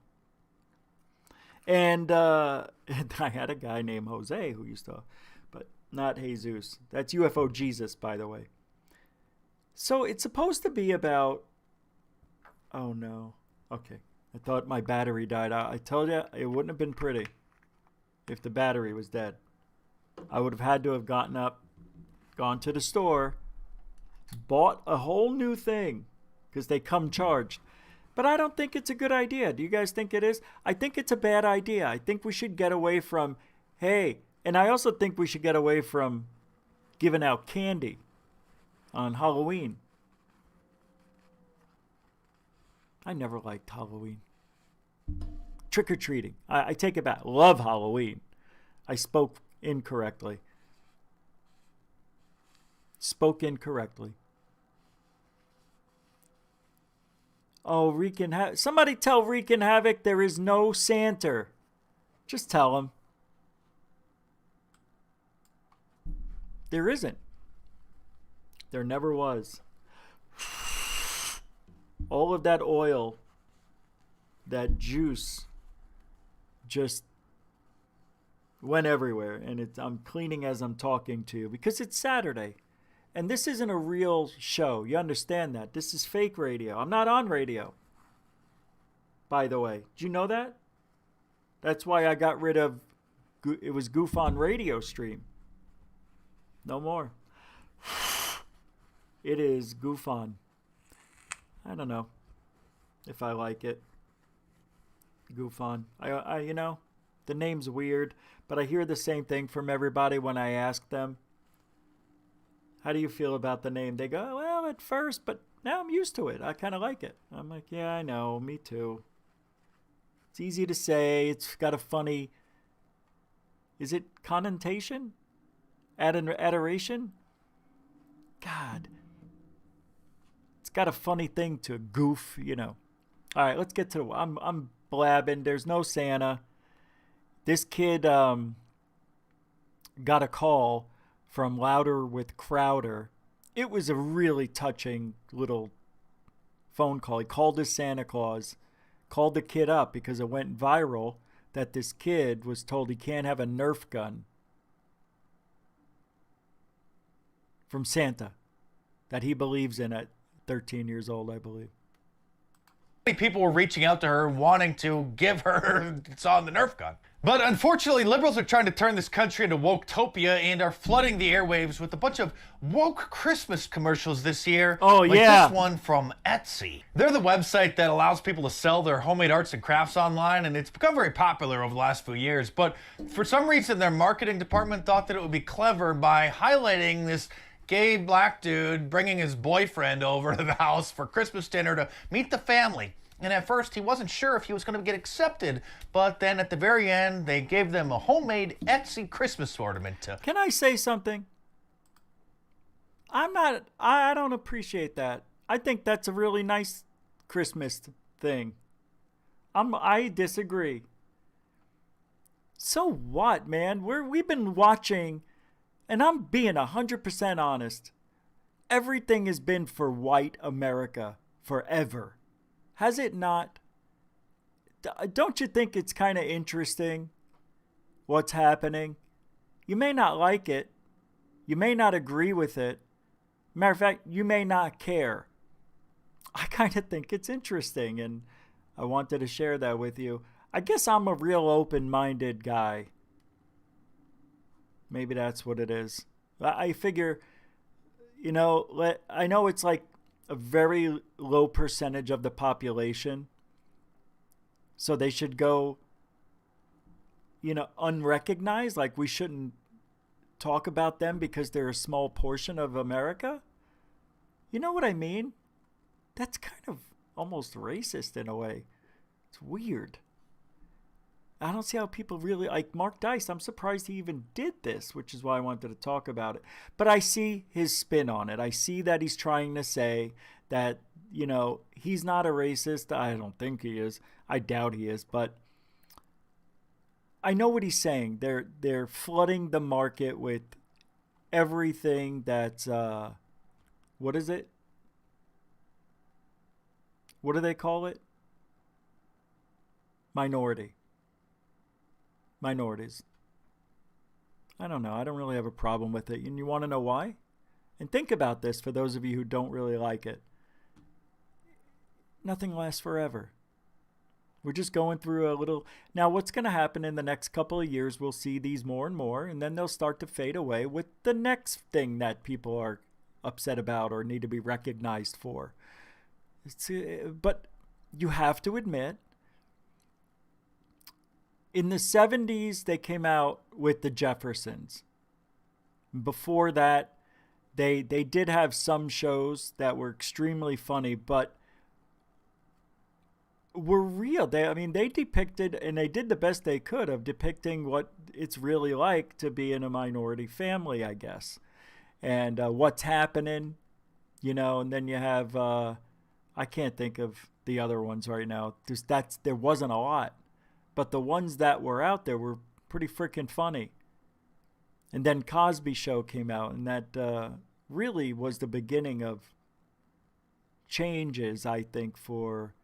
Speaker 10: And I had a guy named Jose who used to, but not Jesus. That's UFO Jesus, by the way. So it's supposed to be about, oh no. Okay. I thought my battery died. I told you it wouldn't have been pretty if the battery was dead. I would have had to have gotten up, gone to the store, bought a whole new thing because they come charged. But I don't think it's a good idea. Do you guys think it is? I think it's a bad idea. I think we should get away from, hey, and I also think we should get away from giving out candy on Halloween. I never liked Halloween. Trick-or-treating. I take it back. Love Halloween. I spoke incorrectly. Oh, somebody tell Wreakin' Havoc there is no Santa. Just tell him. There isn't. There never was. All of that oil, that juice, just went everywhere. And I'm cleaning as I'm talking to you because it's Saturday. And this isn't a real show. You understand that. This is fake radio. I'm not on radio. By the way. Did you know that? That's why I got rid of, it was Goof on Radio stream. No more. It is Goof on. I don't know if I like it. Goof on. I you know, the name's weird, but I hear the same thing from everybody when I ask them. How do you feel about the name? They go, well, at first, but now I'm used to it. I kind of like it. I'm like, yeah, I know. Me too. It's easy to say. It's got a funny, is it connotation? Adoration? God. It's got a funny thing to goof, you know. All right, let's get to, I'm blabbing. There's no Santa. This kid got a call from Louder with Crowder. It was a really touching little phone call. He called his Santa Claus, called the kid up because it went viral that this kid was told he can't have a Nerf gun from Santa that he believes in at 13 years old, I believe.
Speaker 13: People were reaching out to her wanting to give her on the Nerf gun. But unfortunately, liberals are trying to turn this country into woketopia and are flooding the airwaves with a bunch of woke Christmas commercials this year.
Speaker 10: Oh,
Speaker 13: like
Speaker 10: yeah.
Speaker 13: This one from Etsy. They're the website that allows people to sell their homemade arts and crafts online, and it's become very popular over the last few years. But for some reason, their marketing department thought that it would be clever by highlighting this gay black dude bringing his boyfriend over to the house for Christmas dinner to meet the family. And at first, he wasn't sure if he was going to get accepted, but then at the very end, they gave them a homemade Etsy Christmas ornament to...
Speaker 10: Can I say something? I don't appreciate that. I think that's a really nice Christmas thing. I disagree. So what, man? We've been watching, and I'm being 100% honest. Everything has been for white America forever. Has it not? Don't you think it's kind of interesting what's happening. You may not like it. You may not agree with it. Matter of fact, you may not care. I kind of think it's interesting, and I wanted to share that with you. I guess I'm a real open-minded guy. Maybe that's what it is. I figure, you know, I know it's like a very low percentage of the population, so they should go, you know, unrecognized. Like, we shouldn't talk about them because they're a small portion of America. You know what I mean? That's kind of almost racist in a way. It's weird. I don't see how people really, like Mark Dice, I'm surprised he even did this, which is why I wanted to talk about it. But I see his spin on it. I see that he's trying to say that, you know, he's not a racist. I don't think he is. I doubt he is. But I know what he's saying. They're flooding the market with everything that's, what is it? What do they call it? Minorities. I don't know. I don't really have a problem with it. And you want to know why? And think about this for those of you who don't really like it. Nothing lasts forever. We're just going through a little... Now, what's going to happen in the next couple of years, we'll see these more and more, and then they'll start to fade away with the next thing that people are upset about or need to be recognized for. But you have to admit, in the 70s, they came out with the Jeffersons. Before that, they did have some shows that were extremely funny, but were real. They depicted, and they did the best they could of depicting what it's really like to be in a minority family, I guess. And what's happening, you know, and then you have, I can't think of the other ones right now. There wasn't a lot. But the ones that were out there were pretty freaking funny. And then Cosby Show came out, and that really was the beginning of changes, I think, for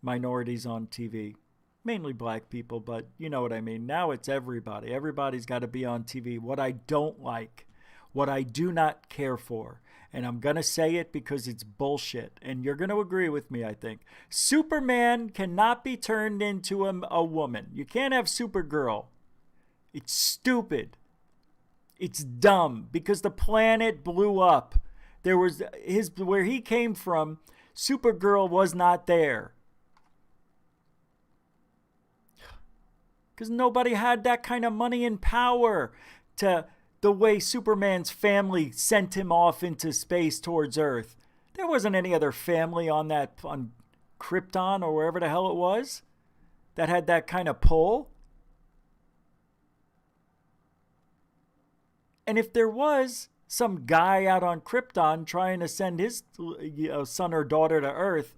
Speaker 10: minorities on TV. Mainly black people, but you know what I mean. Now it's everybody. Everybody's got to be on TV. What I don't like, what I do not care for, and I'm going to say it because it's bullshit, and you're going to agree with me, I think. Superman cannot be turned into a woman. You can't have Supergirl. It's stupid. It's dumb because the planet blew up. There was where he came from, Supergirl was not there. Because nobody had that kind of money and power to... the way Superman's family sent him off into space towards Earth. There wasn't any other family on Krypton or wherever the hell it was that had that kind of pull. And if there was some guy out on Krypton trying to send his son or daughter to Earth,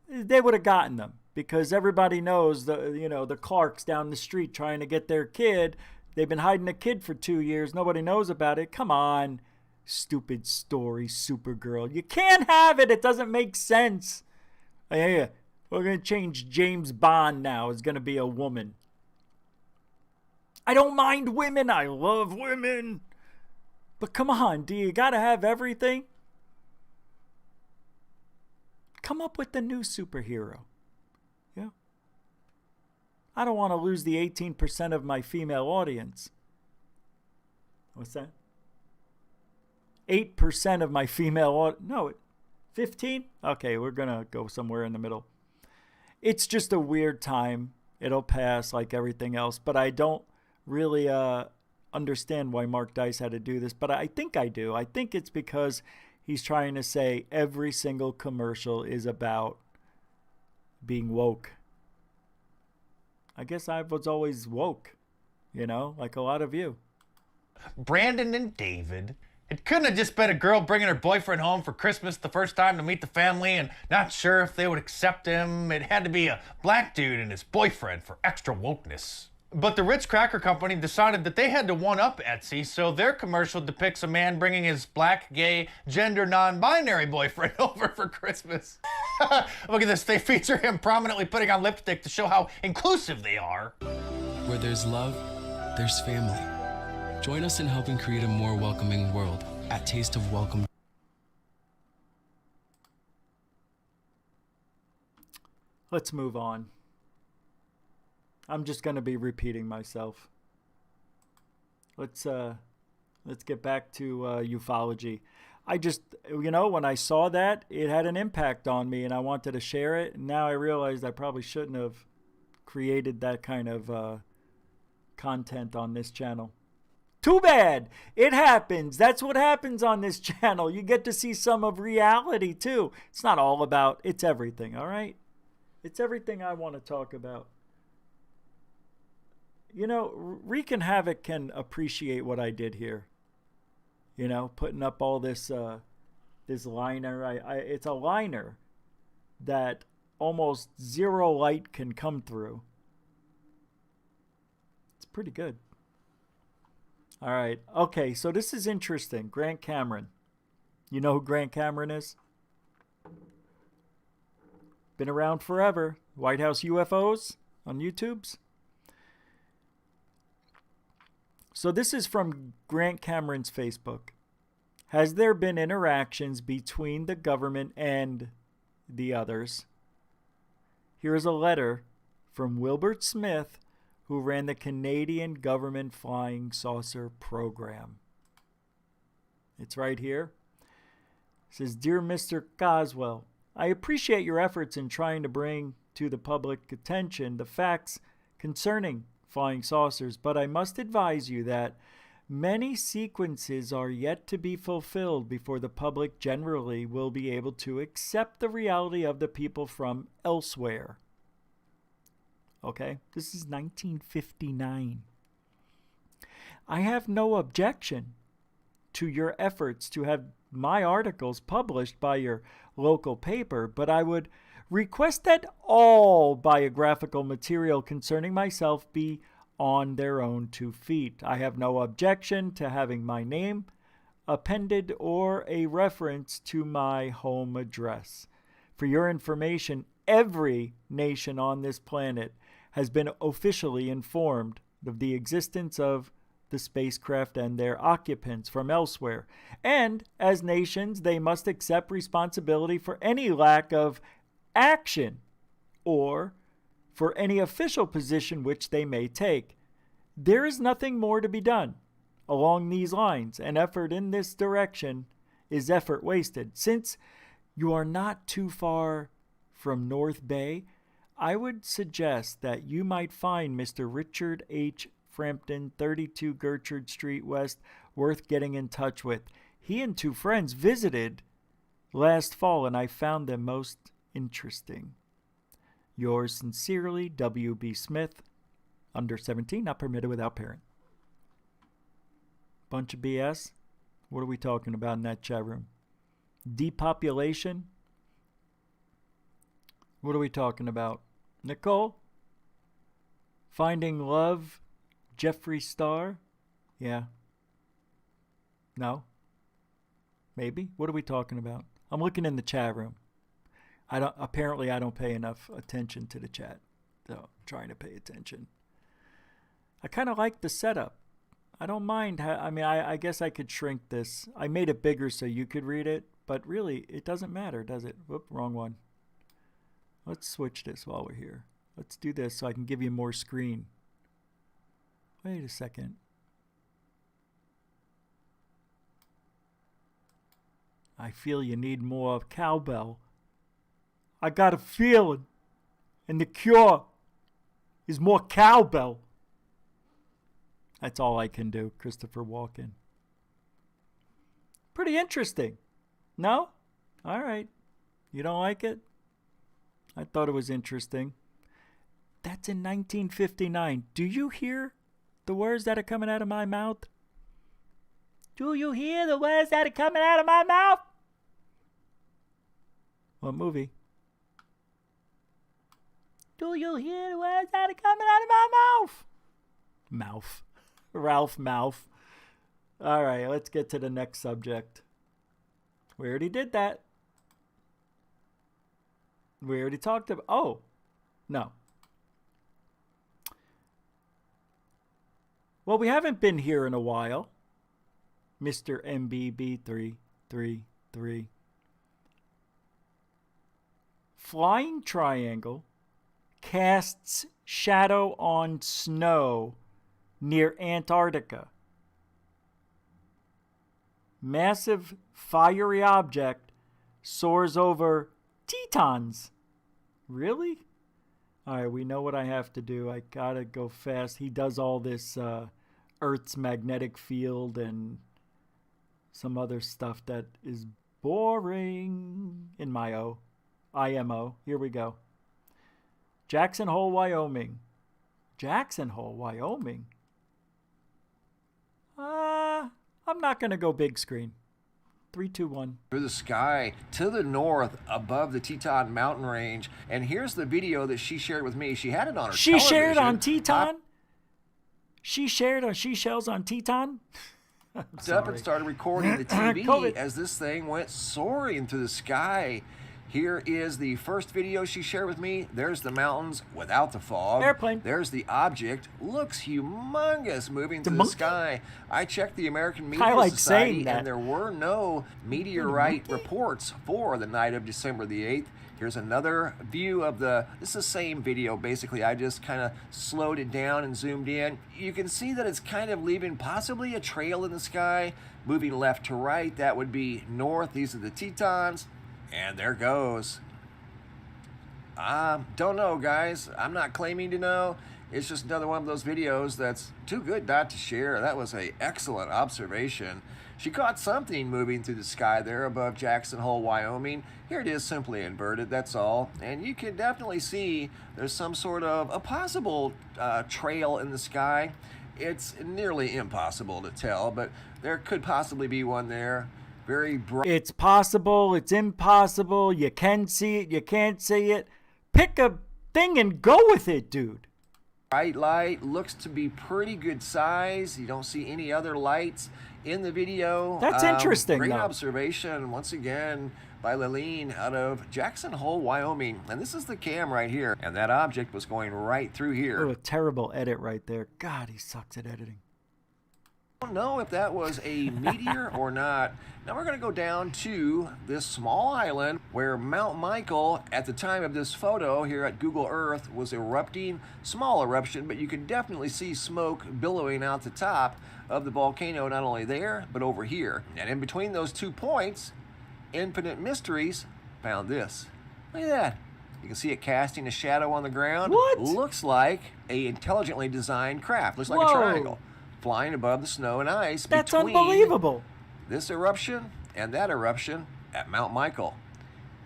Speaker 10: they would have gotten them, because everybody knows the Clarks down the street trying to get their kid. They've been hiding a kid for 2 years. Nobody knows about it. Come on. Stupid story, Supergirl. You can't have it. It doesn't make sense. Hey, we're going to change James Bond now. It's going to be a woman. I don't mind women. I love women. But come on. Do you got to have everything? Come up with the new superhero. Yeah. I don't want to lose the 18% of my female audience. What's that? 8% of my female audience. No, 15? Okay, we're going to go somewhere in the middle. It's just a weird time. It'll pass like everything else. But I don't really understand why Mark Dice had to do this. But I think I do. I think it's because he's trying to say every single commercial is about being woke. I guess I was always woke, like a lot of you.
Speaker 13: Brandon and David. It couldn't have just been a girl bringing her boyfriend home for Christmas the first time to meet the family and not sure if they would accept him. It had to be a black dude and his boyfriend for extra wokeness. But the Ritz Cracker Company decided that they had to one-up Etsy, so their commercial depicts a man bringing his black, gay, gender non-binary boyfriend over for Christmas. Look at this. They feature him prominently putting on lipstick to show how inclusive they are.
Speaker 15: Where there's love, there's family. Join us in helping create a more welcoming world at Taste of Welcome.
Speaker 10: Let's move on. I'm just going to be repeating myself. Let's get back to ufology. I just, when I saw that, it had an impact on me and I wanted to share it. And now I realized I probably shouldn't have created that kind of content on this channel. Too bad. It happens. That's what happens on this channel. You get to see some of reality too. It's not all about, it's everything, all right? It's everything I want to talk about. Wreaking Havoc can appreciate what I did here. Putting up all this this liner. It's a liner that almost zero light can come through. It's pretty good. All right. Okay, so this is interesting. Grant Cameron. You know who Grant Cameron is? Been around forever. White House UFOs on YouTube's. So this is from Grant Cameron's Facebook. Has there been interactions between the government and the others? Here is a letter from Wilbert Smith, who ran the Canadian government flying saucer program. It's right here. It says, Dear Mr. Coswell, I appreciate your efforts in trying to bring to the public attention the facts concerning flying saucers, but I must advise you that many sequences are yet to be fulfilled before the public generally will be able to accept the reality of the people from elsewhere. Okay, this is 1959. I have no objection to your efforts to have my articles published by your local paper, but I would request that all biographical material concerning myself be on their own 2 feet. I have no objection to having my name appended or a reference to my home address. For your information, every nation on this planet has been officially informed of the existence of the spacecraft and their occupants from elsewhere. And as nations, they must accept responsibility for any lack of action or for any official position which they may take. There is nothing more to be done along these lines, and effort in this direction is effort wasted. Since you are not too far from North Bay, I would suggest that you might find Mr. Richard H. Frampton, 32 Gertrude Street West, worth getting in touch with. He and 2 friends visited last fall, and I found them most interesting. Yours sincerely, W.B. Smith, under 17, not permitted without parent. Bunch of BS. What are we talking about in that chat room? Depopulation? What are we talking about? Nicole? Finding Love? Jeffree Star? Yeah. No? Maybe? What are we talking about? I'm looking in the chat room. Apparently I don't pay enough attention to the chat. So I'm trying to pay attention. I kind of like the setup. I don't mind. I guess I could shrink this. I made it bigger so you could read it, but really it doesn't matter, does it? Whoop, wrong one. Let's switch this while we're here. Let's do this so I can give you more screen. Wait a second. I feel you need more cowbell. I got a feeling. And the cure is more cowbell. That's all I can do, Christopher Walken. Pretty interesting. No? All right. You don't like it? I thought it was interesting. That's in 1959. Do you hear the words that are coming out of my mouth? Do you hear the words that are coming out of my mouth? What movie? Do you hear the words that are coming out of my mouth? Mouth. Ralph Mouth. All right, let's get to the next subject. We already did that. We already talked about... Oh, no. Well, we haven't been here in a while. Mr. MBB333. Flying triangle casts shadow on snow near Antarctica. Massive fiery object soars over Tetons. Really? All right, we know what I have to do. I gotta go fast. He does all this Earth's magnetic field and some other stuff that is boring in my IMO. Here we go. Jackson Hole, Wyoming. Jackson Hole, Wyoming? I'm not going to go big screen. 3, 2, 1.
Speaker 16: Through the sky to the north above the Teton mountain range. And here's the video that she shared with me. She had it on her
Speaker 10: She
Speaker 16: television.
Speaker 10: shared on Teton? She shared on She Shells on Teton?
Speaker 16: Up and started recording the TV as this thing went soaring through the sky. Here is the first video she shared with me. There's the mountains without the fog.
Speaker 10: Airplane.
Speaker 16: There's the object. Looks humongous moving through the sky. I checked the American Media Society, and there were no meteorite reports for the night of December the 8th. Here's another view of this is the same video, basically. I just kind of slowed it down and zoomed in. You can see that it's kind of leaving possibly a trail in the sky, moving left to right. That would be north. These are the Tetons. And there goes. Don't know, guys. I'm not claiming to know. It's just another one of those videos that's too good not to share. That was an excellent observation. She caught something moving through the sky there above Jackson Hole, Wyoming. Here it is, simply inverted, that's all. And you can definitely see there's some sort of a possible trail in the sky. It's nearly impossible to tell, but there could possibly be one there. Very bright.
Speaker 10: It's possible, it's impossible, you can see it, you can't see it. Pick a thing and go with it, dude.
Speaker 16: Bright light, looks to be pretty good size. You don't see any other lights in the video.
Speaker 10: That's interesting,
Speaker 16: Great
Speaker 10: though.
Speaker 16: observation, once again, by Laline out of Jackson Hole, Wyoming. And this is the cam right here. And that object was going right through here.
Speaker 10: Oh, a terrible edit right there. God, he sucks at editing.
Speaker 16: I don't know if that was a meteor or not. Now we're going to go down to this small island where Mount Michael, at the time of this photo here at Google Earth, was erupting. Small eruption, but you can definitely see smoke billowing out the top of the volcano, not only there, but over here. And in between those 2 points, Infinite Mysteries found this. Look at that. You can see it casting a shadow on the ground.
Speaker 10: What?
Speaker 16: Looks like a intelligently designed craft. Looks like a triangle flying above the snow and ice.
Speaker 10: That's
Speaker 16: between
Speaker 10: unbelievable.
Speaker 16: This eruption and that eruption at Mount Michael.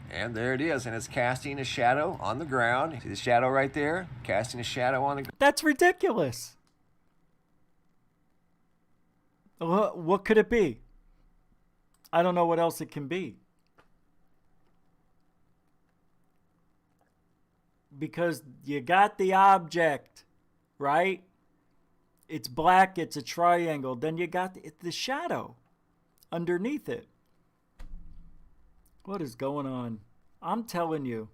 Speaker 16: And there it is, and it's casting a shadow on the ground. See the shadow right there? Casting a shadow on the ground.
Speaker 10: That's ridiculous. What could it be? I don't know what else it can be. Because you got the object, right? It's black, it's a triangle. Then you got the shadow underneath it. What is going on? I'm telling you,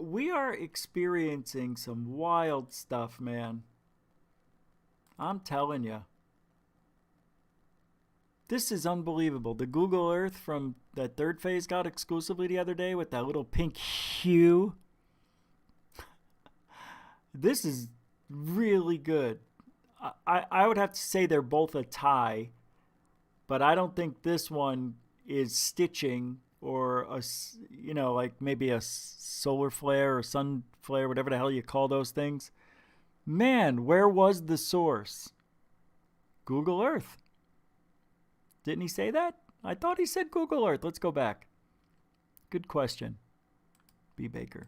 Speaker 10: we are experiencing some wild stuff, man. I'm telling you. This is unbelievable. The Google Earth from that third phase got exclusively the other day with that little pink hue. This is really good. I would have to say they're both a tie, but I don't think this one is stitching or like maybe a solar flare or sun flare, whatever the hell you call those things. Man, where was the source? Google Earth. Didn't he say that? I thought he said Google Earth. Let's go back. Good question. B. Baker.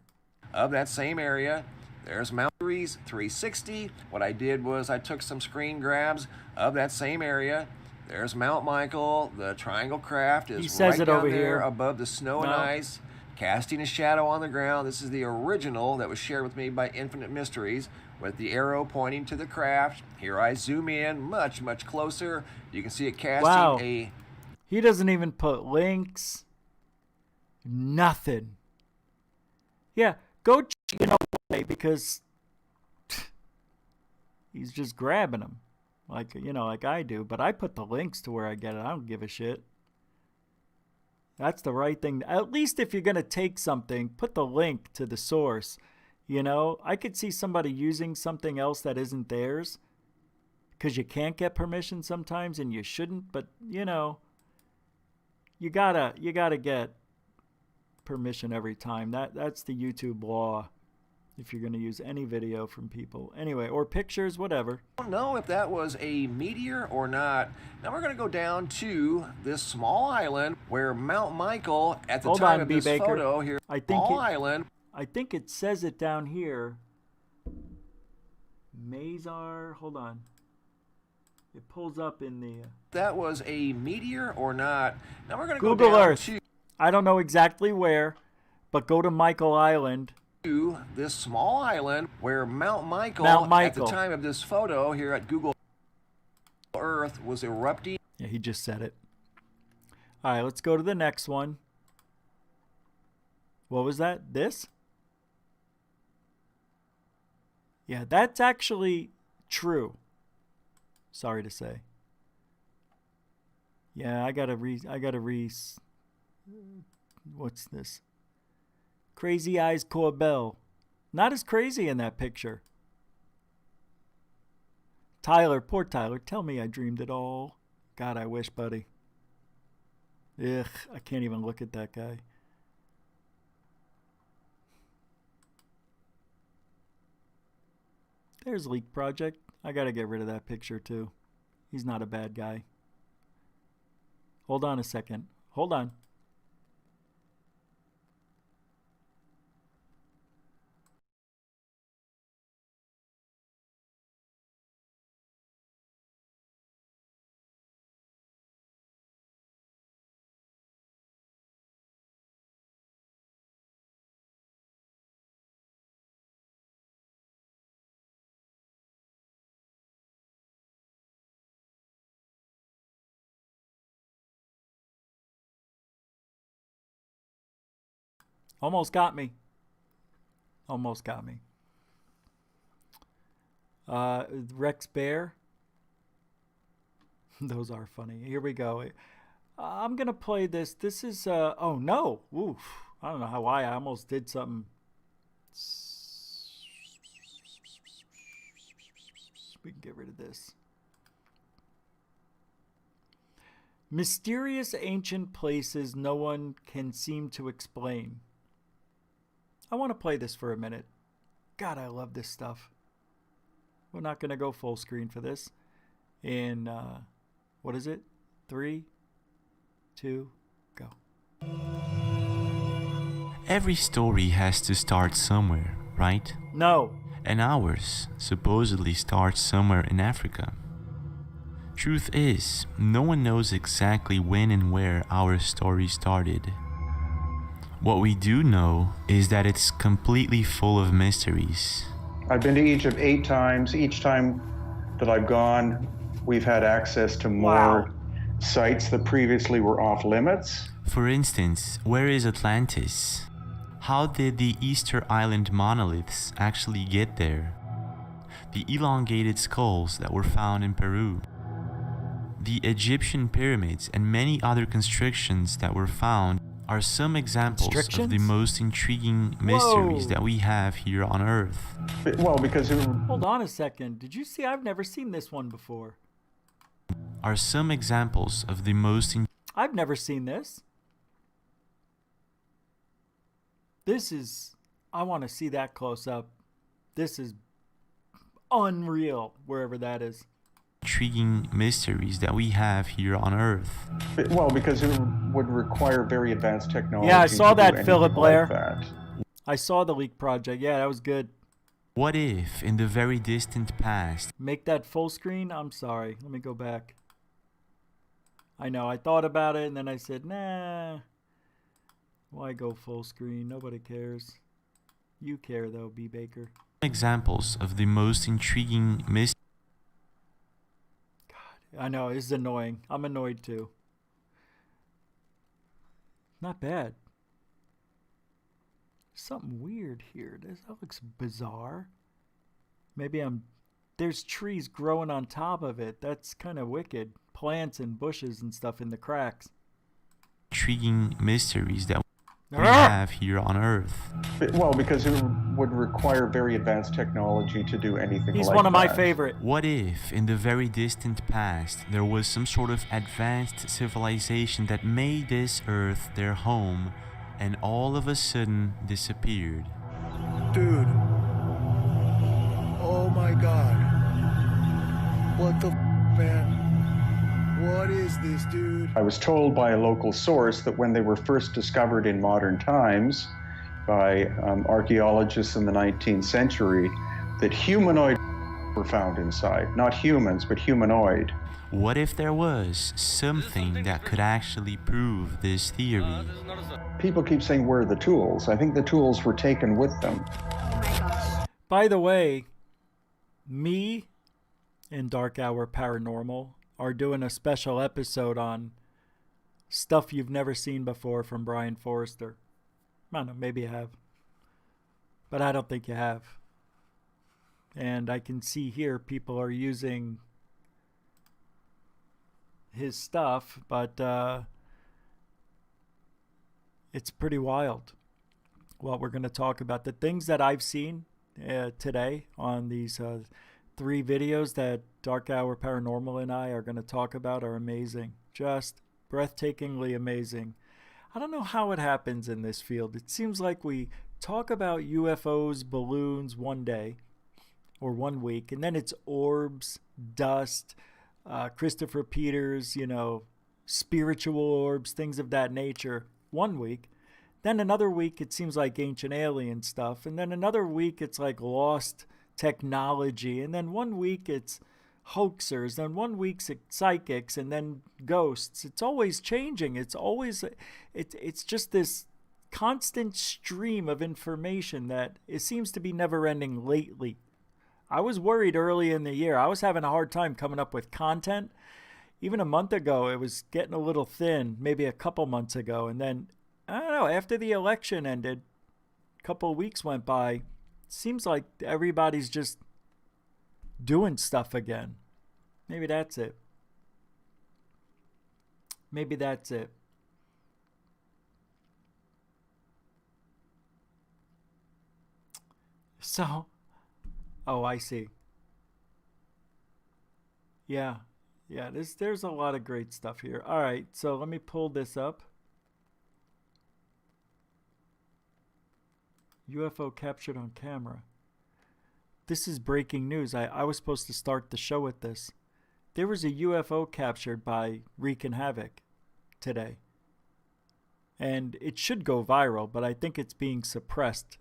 Speaker 16: Of that same area, there's Mount 360. What I did was I took some screen grabs of that same area. There's Mount Michael. The triangle craft is right down there above the snow and ice, casting a shadow on the ground. This is the original that was shared with me by Infinite Mysteries with the arrow pointing to the craft. Here I zoom in much, much closer. You can see it casting a...
Speaker 10: He doesn't even put links. Nothing. Yeah, go, because He's just grabbing them. Like, you know, like I do. But I put the links to where I get it. I don't give a shit. That's the right thing. At least if you're going to take something, put the link to the source. You know, I could see somebody using something else that isn't theirs. Because you can't get permission sometimes and you shouldn't. But, you know, you gotta get permission every time. That's the YouTube law. If you're going to use any video from people. Anyway, or pictures, whatever.
Speaker 16: I don't know if that was a meteor or not. Now we're going to go down to this small island where Mount Michael, at the time of this photo here, small island.
Speaker 10: I think it says it down here. Mazar, hold on. It pulls up in the...
Speaker 16: that was a meteor or not. Now we're going to go
Speaker 10: Google
Speaker 16: down
Speaker 10: Earth.
Speaker 16: to...
Speaker 10: I don't know exactly where, but go to Michael Island.
Speaker 16: This small island where Mount Michael, at the time of this photo here at Google Earth, was erupting.
Speaker 10: Yeah, he just said it. All right, let's go to the next one. What was that? This? Yeah, that's actually true. Sorry to say. Yeah, I gotta what's this? Crazy Eyes Corbell. Not as crazy in that picture. Tyler, poor Tyler. Tell me I dreamed it all. God, I wish, buddy. Ugh, I can't even look at that guy. There's Leak Project. I gotta get rid of that picture too. He's not a bad guy. Hold on a second. Hold on. Almost got me. Almost got me. Rex Bear. Those are funny. Here we go. I'm going to play this. This is, oh no. Oof. I don't know how I almost did something. We can get rid of this. Mysterious ancient places no one can seem to explain. I want to play this for a minute. God, I love this stuff. We're not going to go full screen for this. In, what is it? 3, 2, go.
Speaker 17: Every story has to start somewhere, right?
Speaker 10: No.
Speaker 17: And ours supposedly starts somewhere in Africa. Truth is, no one knows exactly when and where our story started. What we do know is that it's completely full of mysteries.
Speaker 18: I've been to Egypt 8 times. Each time that I've gone, we've had access to more sites that previously were off limits.
Speaker 17: For instance, where is Atlantis? How did the Easter Island monoliths actually get there? The elongated skulls that were found in Peru. The Egyptian pyramids and many other constructions that were found are some examples of the most intriguing mysteries that we have here on Earth.
Speaker 18: Well, because...
Speaker 10: Hold on a second. Did you see? I've never seen this one before.
Speaker 17: Are some examples of the most...
Speaker 10: I've never seen this. This is... I want to see that close up. This is unreal, wherever that is.
Speaker 17: Intriguing mysteries that we have here on Earth.
Speaker 18: Well, because it would require very advanced technology.
Speaker 10: Yeah, I saw that, Philip Blair.
Speaker 18: That.
Speaker 10: I saw the Leak Project. Yeah, that was good.
Speaker 17: What if, in the very distant past...
Speaker 10: Make that full screen? I'm sorry. Let me go back. I know, I thought about it, and then I said, nah. Why go full screen? Nobody cares. You care, though, B. Baker.
Speaker 17: Examples of the most intriguing mysteries.
Speaker 10: I know, this is annoying. I'm annoyed too. Not bad. Something weird here. That looks bizarre. Maybe I'm there's trees growing on top of it. That's kind of wicked. Plants and bushes and stuff in the cracks.
Speaker 17: Intriguing mysteries that we have here on Earth.
Speaker 18: Well, because it would require very advanced technology to do anything like that.
Speaker 10: He's one of my favorite.
Speaker 17: What if, in the very distant past, there was some sort of advanced civilization that made this Earth their home and all of a sudden disappeared?
Speaker 7: Dude. Oh my god. What the man? What is this, dude?
Speaker 18: I was told by a local source that when they were first discovered in modern times by archaeologists in the 19th century, that humanoid were found inside. Not humans, but humanoid.
Speaker 17: What if there was something that could actually prove this theory?
Speaker 18: People keep saying, where are the tools? I think the tools were taken with them.
Speaker 10: By the way, me and Dark Hour Paranormal are doing a special episode on stuff you've never seen before from Brian Forrester. I don't know, maybe you have. But I don't think you have. And I can see here people are using his stuff, but it's pretty wild what we're going to talk about. The things that I've seen today on these 3 videos that Dark Hour Paranormal and I are going to talk about are amazing. Just breathtakingly amazing. I don't know how it happens in this field. It seems like we talk about UFOs, balloons one day or 1 week, and then it's orbs, dust, Christopher Peters, spiritual orbs, things of that nature 1 week. Then another week it seems like ancient alien stuff, and then another week it's like lost technology, and then 1 week it's hoaxers, then 1 week's psychics, and then ghosts. It's always changing. It's just this constant stream of information that it seems to be never ending lately. I was worried early in the year. I was having a hard time coming up with content. Even a month ago, it was getting a little thin, maybe a couple months ago. And then, I don't know, after the election ended, a couple of weeks went by, seems like everybody's just doing stuff again. Maybe that's it. Maybe that's it. So, oh, I see. Yeah, there's a lot of great stuff here. All right, so let me pull this up. UFO captured on camera. This is breaking news. I was supposed to start the show with this. There was a UFO captured by Wreaking Havoc today. And it should go viral, but I think it's being suppressed.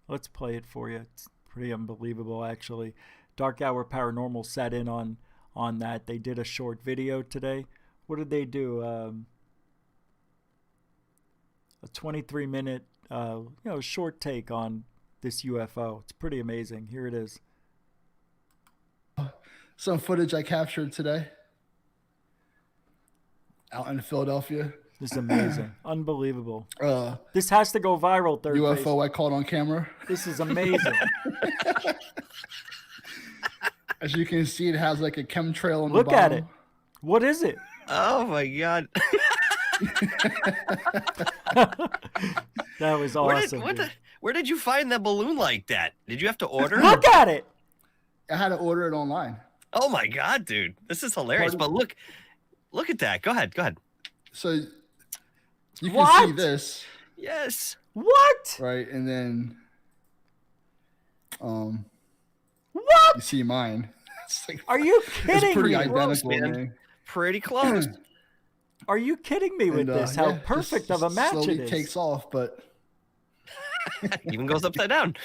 Speaker 10: Let's play it for you. It's pretty unbelievable, actually. Dark Hour Paranormal sat in on that. They did a short video today. What did they do? A 23-minute, short take on this UFO. It's pretty amazing. Here it is.
Speaker 19: Some footage I captured today out in Philadelphia.
Speaker 10: This is amazing. Unbelievable. This has to go viral, third
Speaker 19: UFO
Speaker 10: base.
Speaker 19: I caught on camera.
Speaker 10: This is amazing.
Speaker 19: As you can see, it has like a chemtrail on
Speaker 10: Look
Speaker 19: the bottom.
Speaker 10: at it. What is it?
Speaker 20: Oh my God.
Speaker 10: That was awesome.
Speaker 20: Where did you find that balloon like that? Did you have to order?
Speaker 10: Look at it.
Speaker 19: I had to order it online.
Speaker 20: Oh my God, dude. This is hilarious. But look at that. Go ahead.
Speaker 19: So you can see this.
Speaker 20: Yes.
Speaker 10: What?
Speaker 19: Right, and then
Speaker 10: what?
Speaker 19: You see mine. Like,
Speaker 10: are you kidding
Speaker 19: it's pretty
Speaker 10: me?
Speaker 19: identical,
Speaker 20: man.
Speaker 19: man.
Speaker 20: Pretty close.
Speaker 10: Are you kidding me with this? How perfect of a match
Speaker 19: slowly
Speaker 10: it is.
Speaker 19: Takes off, but
Speaker 20: even goes upside down.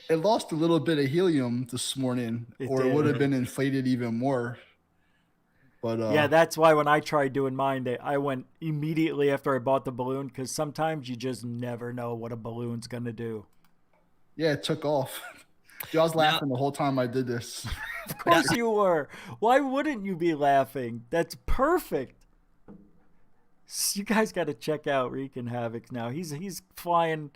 Speaker 19: It lost a little bit of helium this morning, it would have been inflated even more. But
Speaker 10: yeah, that's why when I tried doing mine, I went immediately after I bought the balloon, because sometimes you just never know what a balloon's gonna do.
Speaker 19: Yeah, it took off. Dude, I was laughing the whole time I did this.
Speaker 10: Of course you were. Why wouldn't you be laughing? That's perfect. You guys got to check out Wreaking Havoc now. He's flying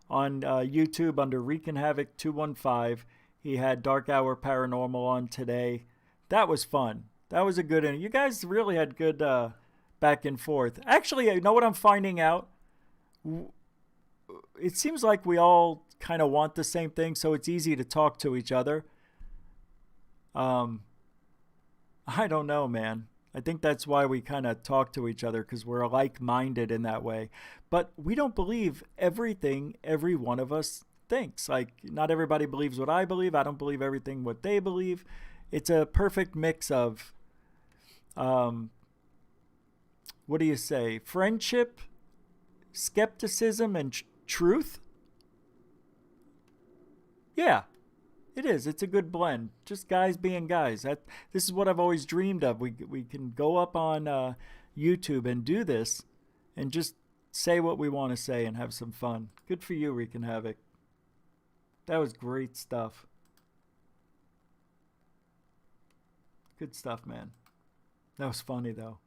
Speaker 10: on YouTube under Wreaking Havoc 215. He had Dark Hour Paranormal on today. That was fun. That was a good one. You guys really had good back and forth. Actually, you know what I'm finding out? It seems like we all kind of want the same thing, so it's easy to talk to each other. I don't know, man. I think that's why we kind of talk to each other, because we're like-minded in that way. But we don't believe everything every one of us thinks. Like, not everybody believes what I believe. I don't believe everything what they believe. It's a perfect mix of, what do you say, friendship, skepticism, and truth? Yeah. It is. It's a good blend. Just guys being guys. This is what I've always dreamed of. We can go up on YouTube and do this and just say what we want to say and have some fun. Good for you, Wreaking Havoc. That was great stuff. Good stuff, man. That was funny, though.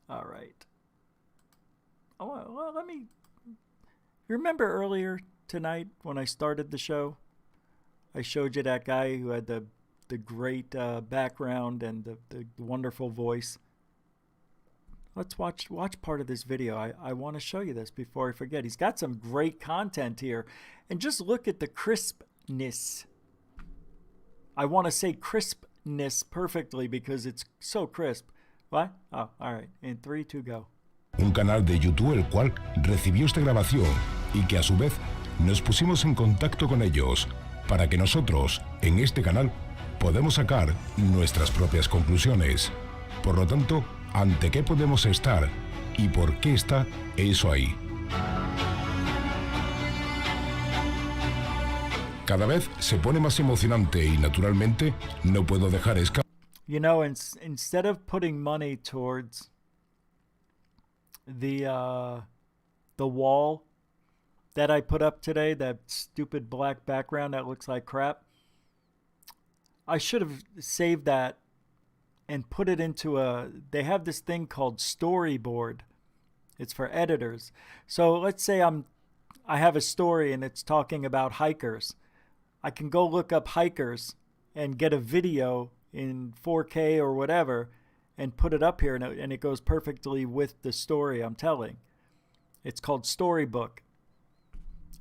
Speaker 10: All right. Oh, well, let me... Remember earlier tonight when I started the show, I showed you that guy who had the great background and the wonderful voice. Let's watch part of this video. I want to show you this before I forget. He's got some great content here. And just look at the crispness. I want to say crispness perfectly because it's so crisp. What? Oh, all right. In 3, 2, go.
Speaker 21: Un canal de YouTube el cual recibió esta grabación y que a su vez nos pusimos en contacto con ellos para que nosotros, en este canal, podemos sacar nuestras propias conclusiones. Por lo tanto, ¿ante qué podemos estar y por qué está eso ahí? Cada vez se pone más emocionante y naturalmente no puedo dejar escapar.
Speaker 10: You know, instead of putting money towards the wall that I put up today, that stupid black background that looks like crap, I should have saved that and put it into they have this thing called storyboard. It's for editors. So let's say I have a story and it's talking about hikers. I can go look up hikers and get a video in 4K or whatever and put it up here, and it goes perfectly with the story I'm telling. It's called Storybook.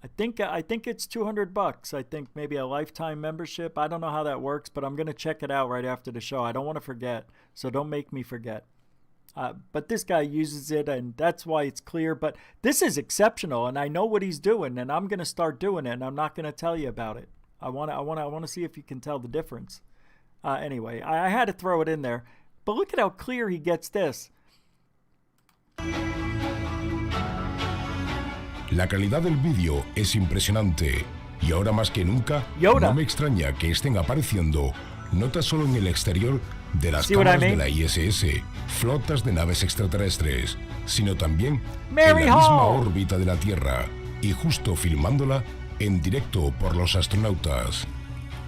Speaker 10: I think it's $200. I think maybe a lifetime membership. I don't know how that works, but I'm going to check it out right after the show. I don't want to forget, so don't make me forget. But this guy uses it, and that's why it's clear. But this is exceptional, and I know what he's doing, and I'm going to start doing it, and I'm not going to tell you about it. I want to see if you can tell the difference. Anyway, I had to throw it in there. But look at how clear he gets this.
Speaker 21: La calidad del vídeo es impresionante y ahora más que nunca no me extraña que estén apareciendo no tan solo en el exterior de las cámaras de la ISS, flotas de naves extraterrestres, sino también en la misma órbita de la Tierra y justo filmándola en directo por los astronautas.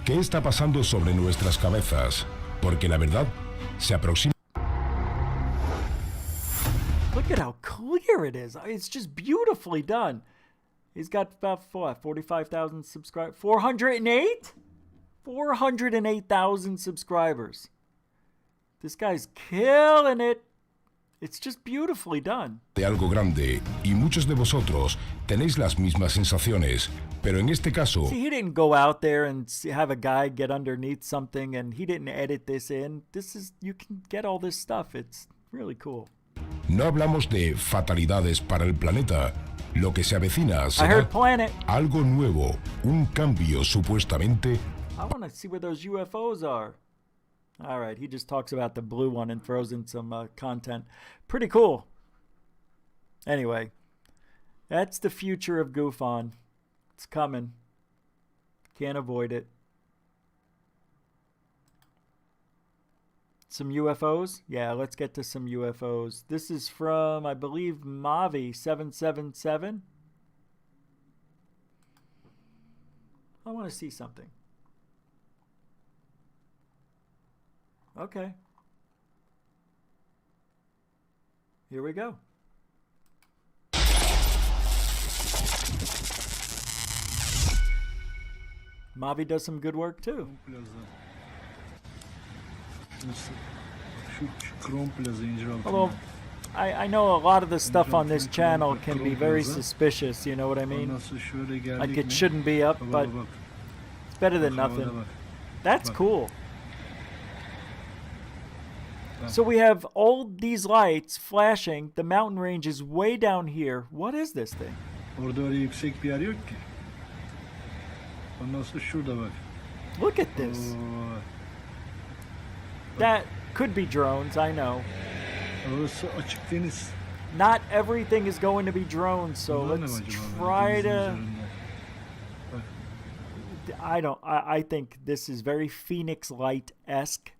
Speaker 21: ¿Qué está pasando sobre nuestras cabezas? Porque la verdad se aproxima.
Speaker 10: Look at how clear it is. It's just beautifully done. He's got about 45,000 subscribers. 408? 408,000 subscribers. This guy's killing it. It's just beautifully done.
Speaker 21: De algo grande y muchos de vosotros tenéis las mismas sensaciones, pero en este caso.
Speaker 10: See, he didn't go out there and have a guy get underneath something, and he didn't edit this in. You can get all this stuff. It's really cool.
Speaker 21: No hablamos de fatalidades para el planeta. Lo que se avecina será algo nuevo, un cambio supuestamente.
Speaker 10: I want to see where those UFOs are. All right, he just talks about the blue one and throws in some content. Pretty cool. Anyway, that's the future of Goof On. It's coming. Can't avoid it. Some UFOs? Yeah, let's get to some UFOs. This is from, I believe, Mavi777. I want to see something. Okay. Here we go. Mavi does some good work too. Although I know a lot of the stuff on this channel can be very suspicious, you know what I mean? Like it shouldn't be up, but it's better than nothing. That's cool. So we have all these lights flashing. The mountain range is way down here. What is this thing? Look at this. That could be drones, I know. Not everything is going to be drones, so let's try to... I think this is very Phoenix Light-esque,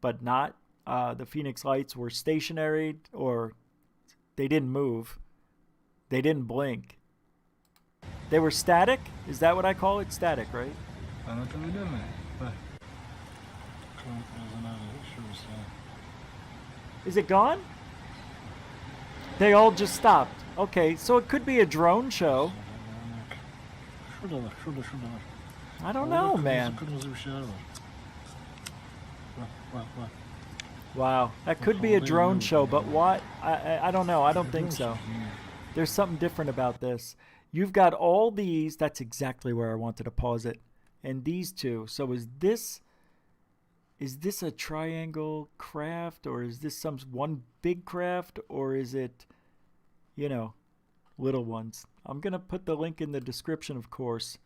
Speaker 10: but not. The Phoenix Lights were stationary, or they didn't move. They didn't blink. They were static? Is that what I call it? Static, right? Is it gone? They all just stopped. Okay, so it could be a drone show. I don't know, man. Wow, that could be a drone show, but what? I don't know. I don't think so. There's something different about this. You've got all these. That's exactly where I wanted to pause it. And these two. So is this a triangle craft, or is this one big craft, or is it, you know, little ones? I'm going to put the link in the description, of course.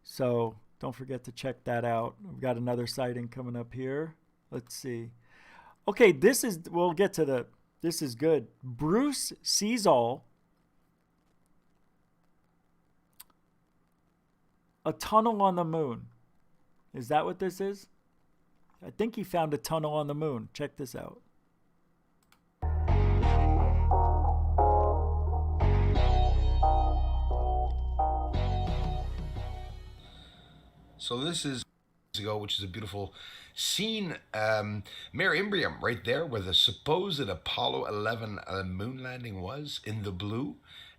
Speaker 10: So don't forget to check that out. We've got another sighting coming up here. Let's see. Okay, we'll get to this is good. Bruce sees all. A tunnel on the moon. Is that what this is? I think he found a tunnel on the moon. Check this out.
Speaker 1: So this is ago, which is a beautiful scene, Mare Imbrium, right there, where the supposed Apollo 11 moon landing was, in the blue.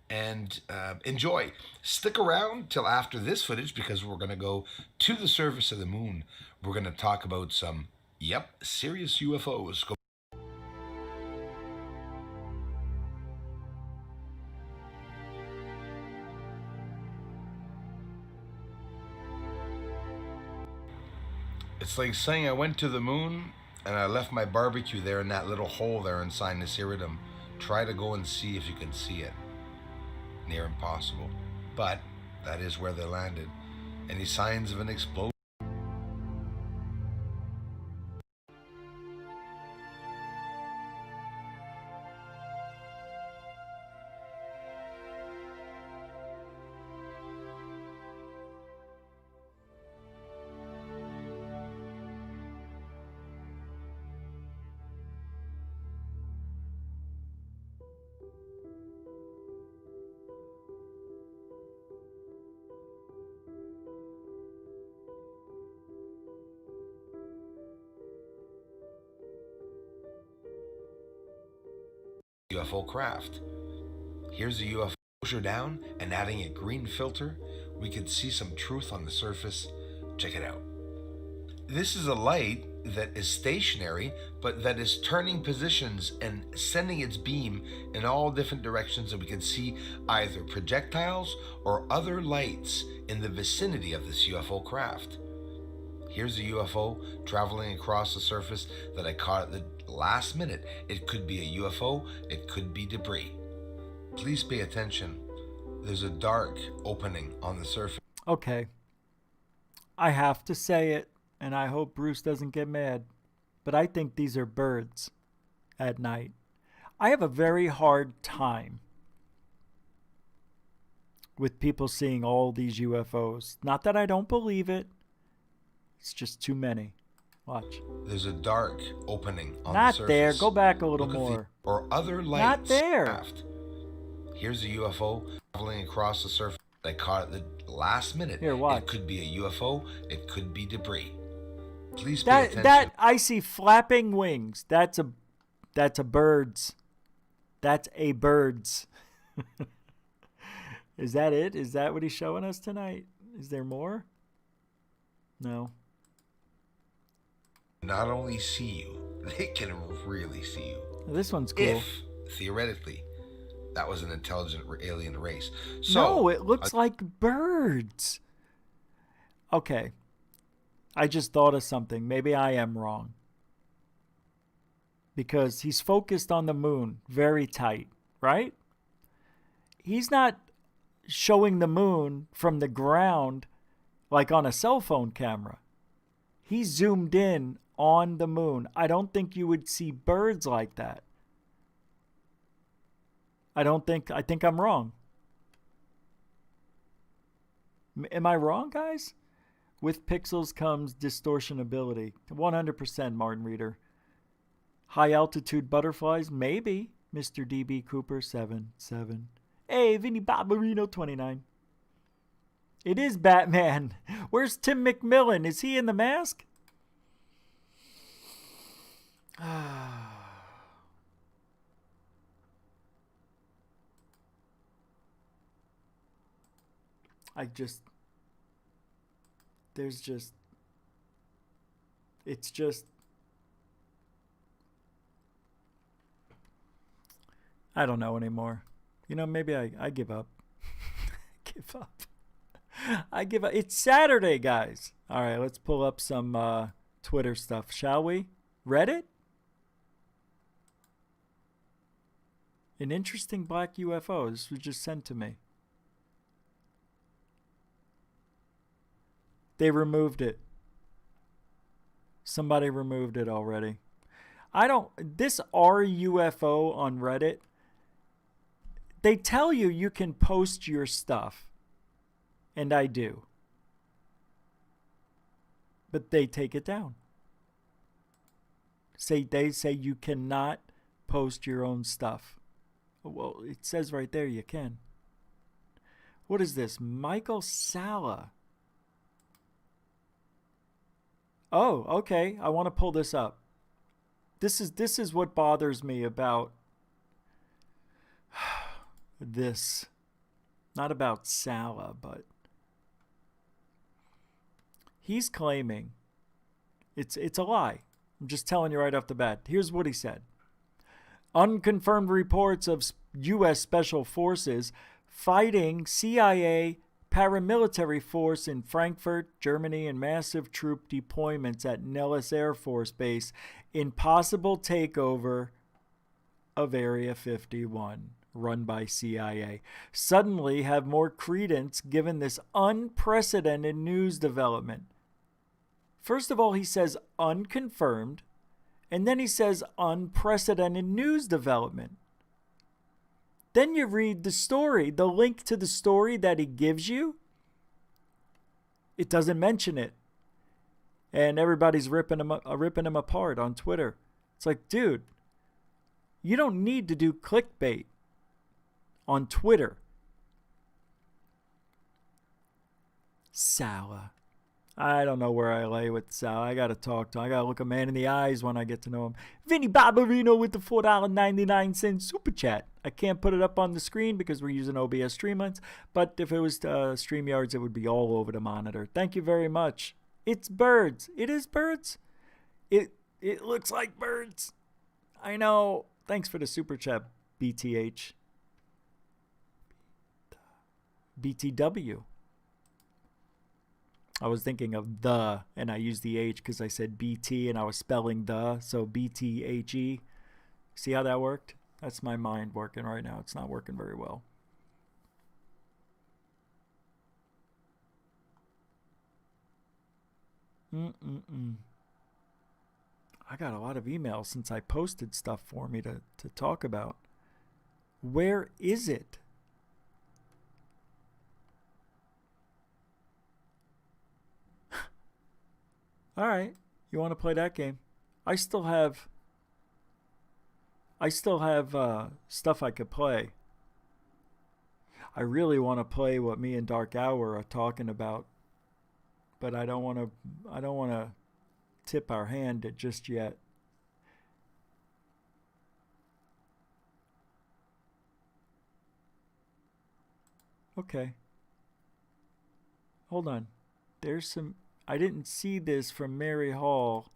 Speaker 1: And enjoy. Stick around till after this footage, because we're going to go to the surface of the moon. We're going to talk about some, serious UFOs. It's like saying I went to the moon and I left my barbecue there in that little hole there in Sinus Iridum. Try to go and see if you can see it. Near impossible. But that is where they landed. Any signs of an explosion? UFO craft. Here's the UFO closure down, and adding a green filter, we could see some truth on the surface. Check it out. This is a light that is stationary, but that is turning positions and sending its beam in all different directions, and we can see either projectiles or other lights in the vicinity of this UFO craft. Here's a UFO traveling across the surface that I caught at the last minute. It could be a UFO, it could be debris. Please pay attention. There's a dark opening on the surface.
Speaker 10: Okay. I have to say it, and I hope Bruce doesn't get mad, but I think these are birds at night. I have a very hard time with people seeing all these UFOs. Not that I don't believe it. It's just too many. Watch.
Speaker 1: There's a dark opening on
Speaker 10: Not
Speaker 1: the surface.
Speaker 10: there. Go back a little more.
Speaker 1: Or other lights.
Speaker 10: Not there.
Speaker 1: Craft. Here's a UFO traveling across the surface. I caught it the last minute.
Speaker 10: Here, watch.
Speaker 1: It could be a UFO. It could be debris. Please pay attention.
Speaker 10: That I see flapping wings. That's a bird's. That's a bird's. Is that it? Is that what he's showing us tonight? Is there more? No.
Speaker 1: Not only see you, they can really see you.
Speaker 10: This one's cool.
Speaker 1: If, theoretically, that was an intelligent alien race. So,
Speaker 10: no, it looks like birds. Okay. I just thought of something. Maybe I am wrong. Because he's focused on the moon very tight, right? He's not showing the moon from the ground like on a cell phone camera. He's zoomed in on the moon. I don't think you would see birds like that. I think I'm wrong. Am I wrong, guys? With pixels comes distortion ability. 100%, Martin Reader. High altitude butterflies? Maybe. Mr. DB Cooper, 7. Hey, Vinny Barbarino, 29. It is Batman. Where's Tim McMillan? Is he in the mask? It's just, I don't know anymore. You know, maybe I give up. I give up. It's Saturday, guys. All right, let's pull up some Twitter stuff, shall we? Reddit? An interesting black UFO. This was just sent to me. They removed it. Somebody removed it already. This RUFO on Reddit, they tell you can post your stuff. And I do. But they take it down. They say you cannot post your own stuff. Well, it says right there you can. What is this? Michael Sala. Oh, okay. I want to pull this up. This is what bothers me about this. Not about Sala, but he's claiming it's a lie. I'm just telling you right off the bat. Here's what he said. Unconfirmed reports of U.S. Special Forces fighting CIA paramilitary force in Frankfurt, Germany, and massive troop deployments at Nellis Air Force Base in possible takeover of Area 51, run by CIA, suddenly have more credence given this unprecedented news development. First of all, he says unconfirmed, and then he says unprecedented news development. Then you read the story, the link to the story that he gives you. It doesn't mention it. And everybody's ripping him apart on Twitter. It's like, dude, you don't need to do clickbait on Twitter. Sala. I don't know where I lay with Sal. I got to talk to him. I got to look a man in the eyes when I get to know him. Vinny Barbarino with the $4.99 super chat. I can't put it up on the screen because we're using OBS Streamlabs, but if it was StreamYards, it would be all over the monitor. Thank you very much. It's birds. It is birds. It looks like birds. I know. Thanks for the super chat, BTH. BTW. I was thinking of the, and I used the H because I said BT and I was spelling the, so BTHE. See how that worked? That's my mind working right now. It's not working very well. I got a lot of emails since I posted stuff for me to talk about. Where is it? All right, you want to play that game? I still have stuff I could play. I really want to play what me and Dark Hour are talking about, but I don't want to tip our hand just yet. Okay. Hold on. There's some. I didn't see this from Mary Hall.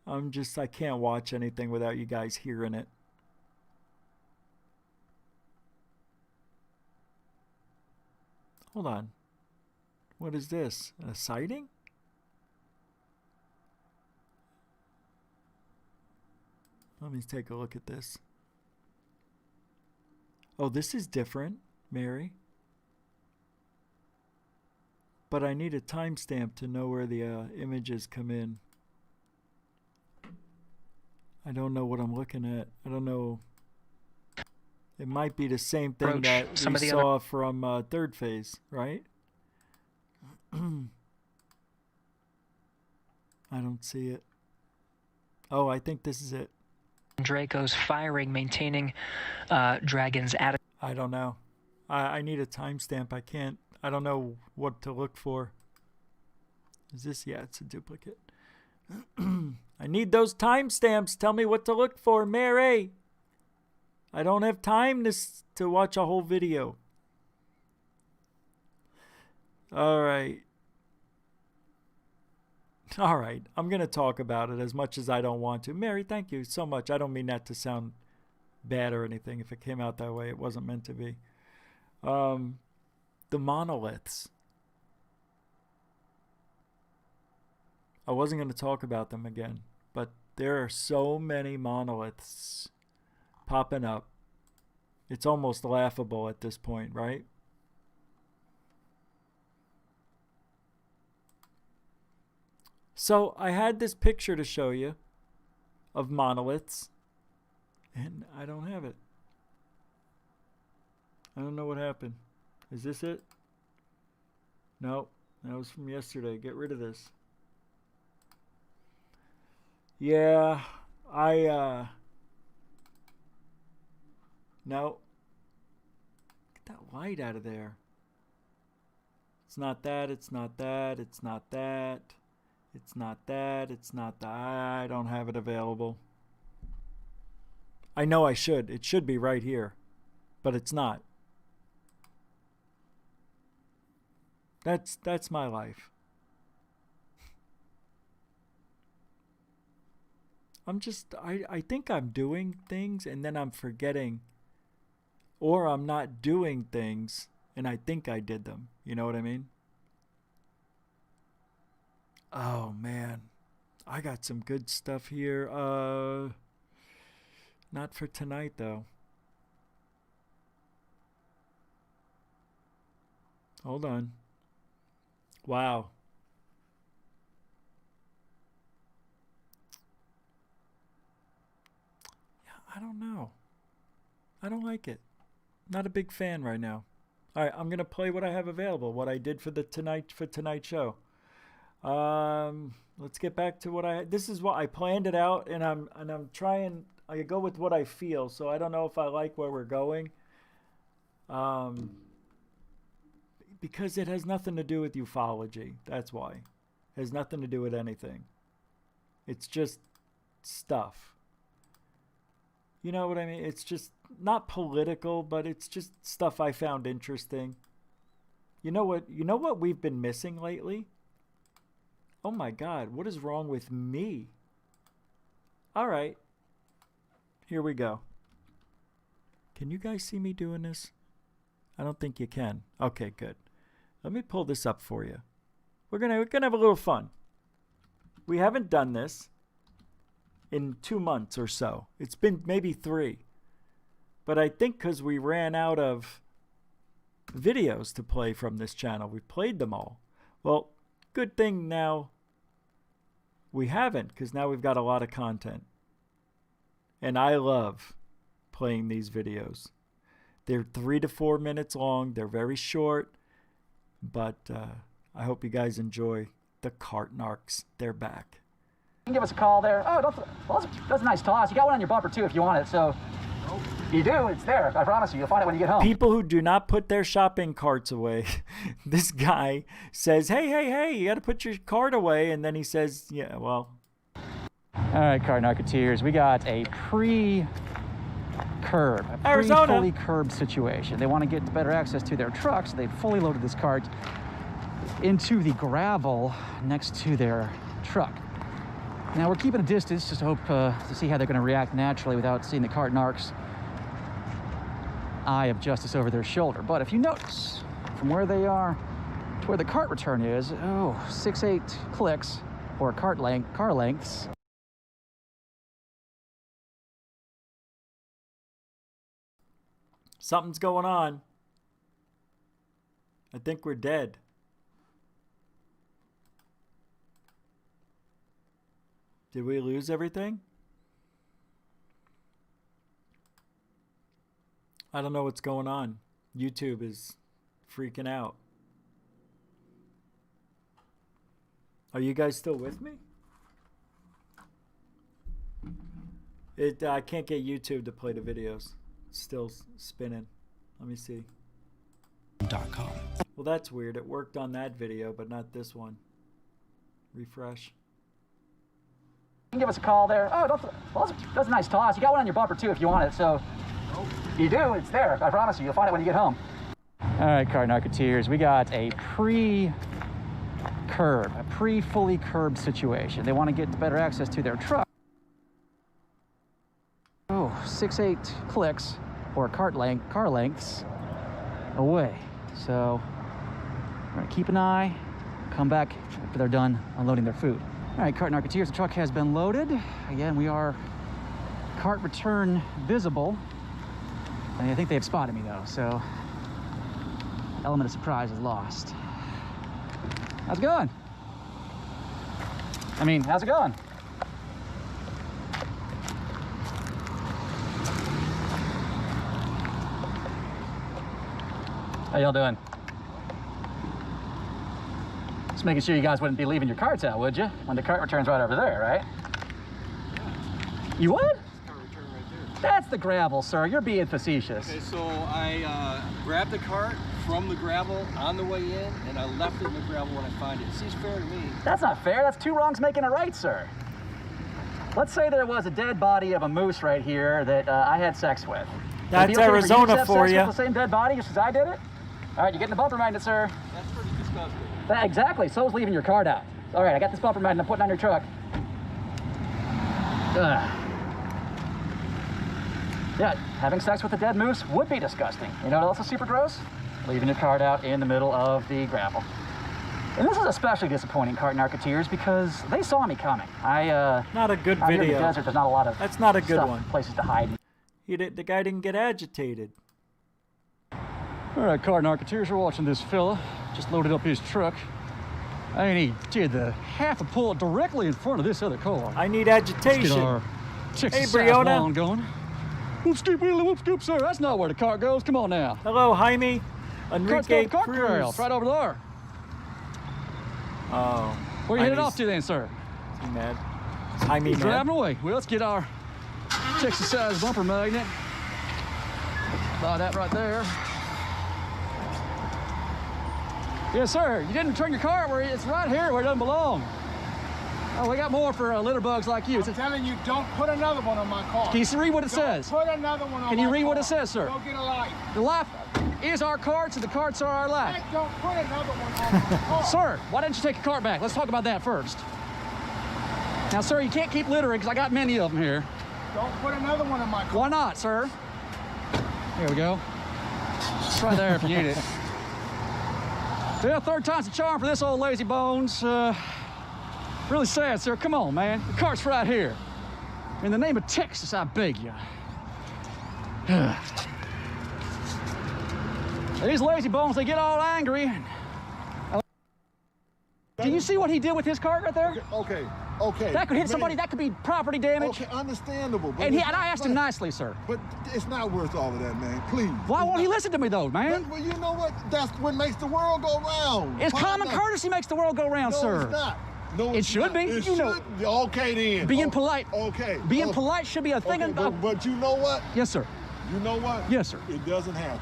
Speaker 10: I can't watch anything without you guys hearing it. Hold on. What is this? A sighting? Let me take a look at this. Oh, this is different, Mary. But I need a timestamp to know where the images come in. I don't know what I'm looking at. I don't know. It might be the same thing that we saw from third phase, right? I don't see it. Oh, I think this is it.
Speaker 3: Draco's firing, maintaining Dragon's attitude.
Speaker 10: I don't know. I need a timestamp. I don't know what to look for. Is this? Yeah, it's a duplicate. I need those timestamps. Tell me what to look for, Mary. I don't have time to watch a whole video. All right. All right. I'm going to talk about it as much as I don't want to. Mary, thank you so much. I don't mean that to sound bad or anything. If it came out that way, it wasn't meant to be. The monoliths. I wasn't going to talk about them again, but there are so many monoliths popping up. It's almost laughable at this point, right? So I had this picture to show you of monoliths, and I don't have it. I don't know what happened. Is this it? No, that was from yesterday. Get rid of this. Yeah, no. Get that light out of there. It's not that, it's not that, it's not that. It's not that, it's not that. I don't have it available. I know I should. It should be right here, but it's not. That's my life. I think I'm doing things and then I'm forgetting, or I'm not doing things and I think I did them. You know what I mean? Oh man, I got some good stuff here. Not for tonight though. Hold on. Wow. I don't know. I don't like it. Not a big fan right now. All right, I'm gonna play what I have available, what I did for tonight's show. Let's get back to what this is what I planned it out, and I'm trying. I go with what I feel, so I don't know if I like where we're going. Because it has nothing to do with ufology. That's why. It has nothing to do with anything. It's just stuff. You know what I mean? It's just not political, but it's just stuff I found interesting. You know what we've been missing lately? Oh my God, what is wrong with me? All right. Here we go. Can you guys see me doing this? I don't think you can. Okay, good. Let me pull this up for you. We're gonna have a little fun. We haven't done this in 2 months or so. It's been maybe 3. But I think because we ran out of videos to play from this channel, we played them all. Well, good thing now we haven't, because now we've got a lot of content. And I love playing these videos. They're 3 to 4 minutes long. They're very short. But I hope you guys enjoy the Cartnarks. They're back.
Speaker 22: You can give us a call there. Oh, that's a nice toss. You got one on your bumper, too, if you want it. So you do. It's there. I promise you. You'll find it when you get home.
Speaker 10: People who do not put their shopping carts away. This guy says, hey, you got to put your cart away. And then he says, yeah, well.
Speaker 22: All right, Cartnarketeers. We got a pre-curb,
Speaker 10: Arizona.
Speaker 22: Fully curb situation. They want to get better access to their trucks. So they fully loaded this cart into the gravel next to their truck. Now we're keeping a distance, just to hope to see how they're going to react naturally without seeing the cart narcs' eye of justice over their shoulder. But if you notice, from where they are to where the cart return is, 6-8 clicks, or car lengths.
Speaker 10: Something's going on. I think we're dead. Did we lose everything? I don't know what's going on. YouTube is freaking out. Are you guys still with me? I can't get YouTube to play the videos. It's still spinning. Let me see.
Speaker 15: .com.
Speaker 10: Well, that's weird. It worked on that video, but not this one. Refresh.
Speaker 22: You can give us a call there. Oh, that's a nice toss. You got one on your bumper too if you want it. So you do. It's there. I promise you. You'll find it when you get home. All right, car narketeers. We got a pre-curb, a pre-fully curbed situation. They want to get better access to their truck. 6-8 clicks, or car lengths away. So we're gonna keep an eye, come back after they're done unloading their food. All right, cart narketeers, the truck has been loaded. Again, we are cart return visible. I think they've spotted me though, so element of surprise is lost. How's it going? How's it going? How y'all doing? Just making sure you guys wouldn't be leaving your carts out, would you? When the cart returns right over there, right? Yeah. You would? Cart return right there. That's the gravel, sir. You're being facetious.
Speaker 4: Okay, so I grabbed the cart from the gravel on the way in, and I left it in the gravel when I find it. It seems fair to me.
Speaker 22: That's not fair. That's two wrongs making a right, sir. Let's say there was a dead body of a moose right here that I had sex with.
Speaker 10: That's Arizona for you.
Speaker 22: The same dead body just as I did it? All right, you're getting the bumper magnet, sir.
Speaker 4: That's pretty disgusting.
Speaker 22: Exactly, so's leaving your cart out. All right, I got this bumper magnet I'm putting on your truck. Yeah, having sex with a dead moose would be disgusting. You know what else is super gross? Leaving your cart out in the middle of the gravel. And this is especially disappointing, cart narketeers, because they saw me coming.
Speaker 10: Not a good
Speaker 22: out
Speaker 10: video.
Speaker 22: Here in the desert, there's not a lot of
Speaker 10: That's not a good one.
Speaker 22: Places to hide.
Speaker 10: The guy didn't get agitated.
Speaker 22: All right, car narketeers are watching this fella. Just loaded up his truck. He did the half a pull directly in front of this other car.
Speaker 10: I need agitation.
Speaker 22: Let's get our Texas
Speaker 10: hey, Brianna.
Speaker 22: Going. Whoop scoop, whoop scoop, sir. That's not where the cart goes. Come on now.
Speaker 10: Hello, Jaime. Enrique
Speaker 22: Cart corral, right over there.
Speaker 10: Oh.
Speaker 22: Where are you headed off to then, sir?
Speaker 10: Is he mad? Jaime mad?
Speaker 22: Driving away. Well, let's get our Texas size bumper magnet. Buy that right there. Yes, sir. You didn't return your car where it's right here where it doesn't belong. Oh, we got more for litter bugs like you.
Speaker 5: I'm telling you, don't put another one on my car.
Speaker 22: Can you read what it says?
Speaker 5: Put another one on my car.
Speaker 22: Can you read what it says, sir?
Speaker 5: Go get a light.
Speaker 22: The life is our carts and the carts are our life.
Speaker 5: Don't put another one on my car.
Speaker 22: Sir, why don't you take your cart back? Let's talk about that first. Now, sir, you can't keep littering because I got many of them here.
Speaker 5: Don't put another one on my car.
Speaker 22: Why not, sir? Here we go. It's right there if you need it. Yeah, third time's a charm for this old lazy bones. Really sad, sir. Come on, man. The cart's right here. In the name of Texas, I beg you. These lazy bones, they get all angry. Do you see what he did with his cart right there?
Speaker 23: Okay.
Speaker 22: That could hit somebody. That could be property damage.
Speaker 23: Okay, understandable. But
Speaker 22: and I asked him nicely, sir.
Speaker 23: But it's not worth all of that, man. Please.
Speaker 22: Why won't he listen to me, though, man?
Speaker 23: Well, you know what? That's what makes the world go round.
Speaker 22: It's common courtesy makes the world go round, sir.
Speaker 23: No, it's not. No,
Speaker 22: it should be.
Speaker 23: It
Speaker 22: you know.
Speaker 23: Okay, then.
Speaker 22: Being polite.
Speaker 23: Okay.
Speaker 22: Being polite should be a thing.
Speaker 23: Okay, but you know what?
Speaker 22: Yes, sir.
Speaker 23: You know what?
Speaker 22: Yes, sir.
Speaker 23: It doesn't happen.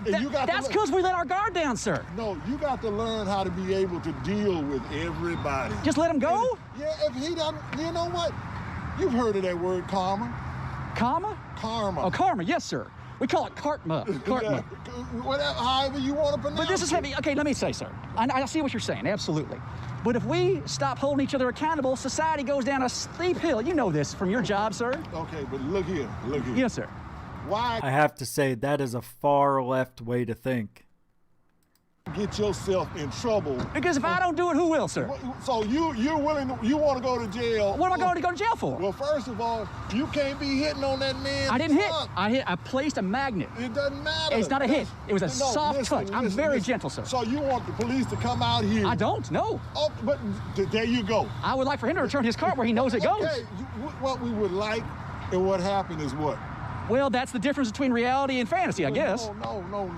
Speaker 22: That's because we let our guard down, sir.
Speaker 23: No, you got to learn how to be able to deal with everybody.
Speaker 22: Just let him go?
Speaker 23: If he doesn't, you know what? You've heard of that word karma.
Speaker 22: Karma?
Speaker 23: Karma.
Speaker 22: Oh, karma, yes, sir. We call it cartma. Cartma.
Speaker 23: Whatever, however you want to pronounce it.
Speaker 22: But this is heavy. Okay, let me say, sir. I see what you're saying, absolutely. But if we stop holding each other accountable, society goes down a steep hill. You know this from your job, sir.
Speaker 23: Okay, but look here.
Speaker 22: Yes, sir.
Speaker 23: Why
Speaker 10: I have to say, that is a far left way to think.
Speaker 23: get yourself in trouble?
Speaker 22: Because if I don't do it, who will, sir?
Speaker 23: So you're willing to, you want to go to jail?
Speaker 22: What am I going to go to jail for?
Speaker 23: Well, first of all, you can't be hitting on that man.
Speaker 22: I didn't hit. I placed a magnet.
Speaker 23: It doesn't matter.
Speaker 22: It's not a hit. It was a soft touch. I'm very gentle, sir.
Speaker 23: So you want the police to come out here?
Speaker 22: I don't. No.
Speaker 23: Oh, but there you go.
Speaker 22: I would like for him to return his cart where he knows it goes.
Speaker 23: Okay. What we would like and what happened is what?
Speaker 22: Well, that's the difference between reality and fantasy, I guess.
Speaker 23: No, don't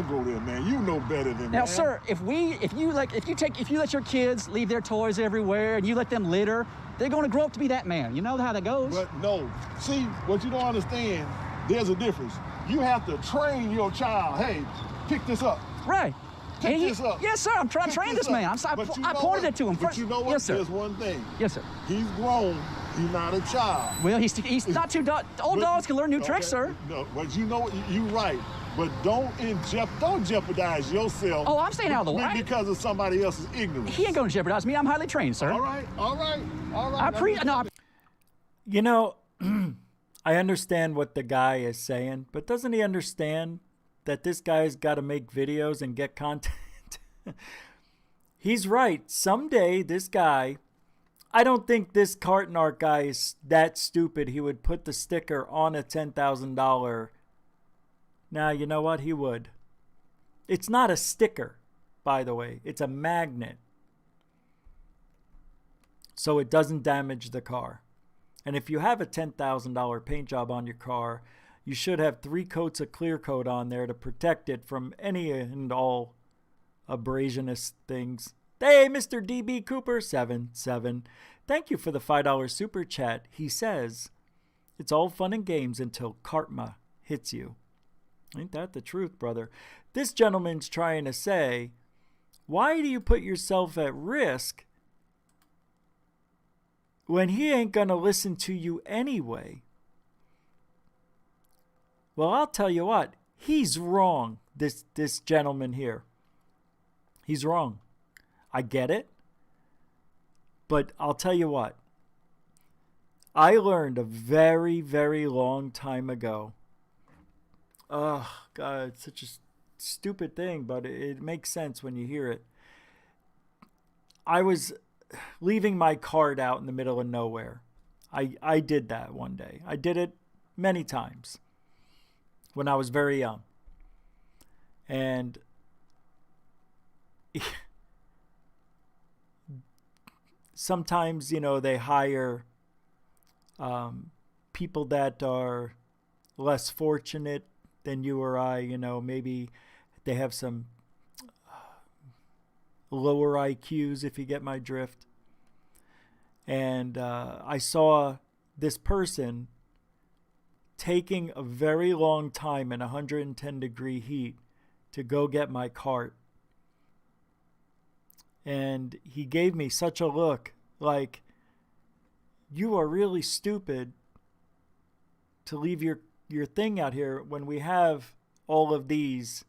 Speaker 23: go there, man. You know better than that.
Speaker 22: Now, sir, if you let your kids leave their toys everywhere and you let them litter, they're going to grow up to be that man. You know how that goes.
Speaker 23: But no, see, what you don't understand, there's a difference. You have to train your child. Hey, pick this up.
Speaker 22: Right.
Speaker 23: Pick this up.
Speaker 22: Yes, sir. I'm trying to train this man. I pointed it to him.
Speaker 23: But you know what?
Speaker 22: Yes, sir.
Speaker 23: There's one thing.
Speaker 22: Yes, sir.
Speaker 23: He's grown. He's not a child.
Speaker 22: Well, he's not too old dogs can learn new tricks, sir.
Speaker 23: No, but you know what? You're right. But don't jeopardize yourself.
Speaker 22: Oh, I'm staying out of the way.
Speaker 23: Because of somebody else's ignorance.
Speaker 22: He ain't going to jeopardize me. I'm highly trained, sir.
Speaker 23: All right.
Speaker 10: You know, I understand what the guy is saying, but doesn't he understand that this guy's got to make videos and get content? He's right. Someday, this guy... I don't think this carton art guy is that stupid he would put the sticker on a $10,000. Now, you know what? He would. It's not a sticker, by the way. It's a magnet. So it doesn't damage the car. And if you have a $10,000 paint job on your car, you should have 3 coats of clear coat on there to protect it from any and all abrasionist things. Hey, Mr. DB Cooper 77. Thank you for the $5 super chat. He says, it's all fun and games until karma hits you. Ain't that the truth, brother? This gentleman's trying to say, why do you put yourself at risk when he ain't going to listen to you anyway? Well, I'll tell you what. He's wrong, this gentleman here. He's wrong. I get it. But I'll tell you what. I learned a very, very long time ago. Oh, God, it's such a stupid thing, but it makes sense when you hear it. I was leaving my cart out in the middle of nowhere. I did that one day. I did it many times when I was very young. And... sometimes, you know, they hire people that are less fortunate than you or I. You know, maybe they have some lower IQs, if you get my drift. And I saw this person taking a very long time in 110-degree heat to go get my cart. And he gave me such a look like, you are really stupid to leave your thing out here when we have all of these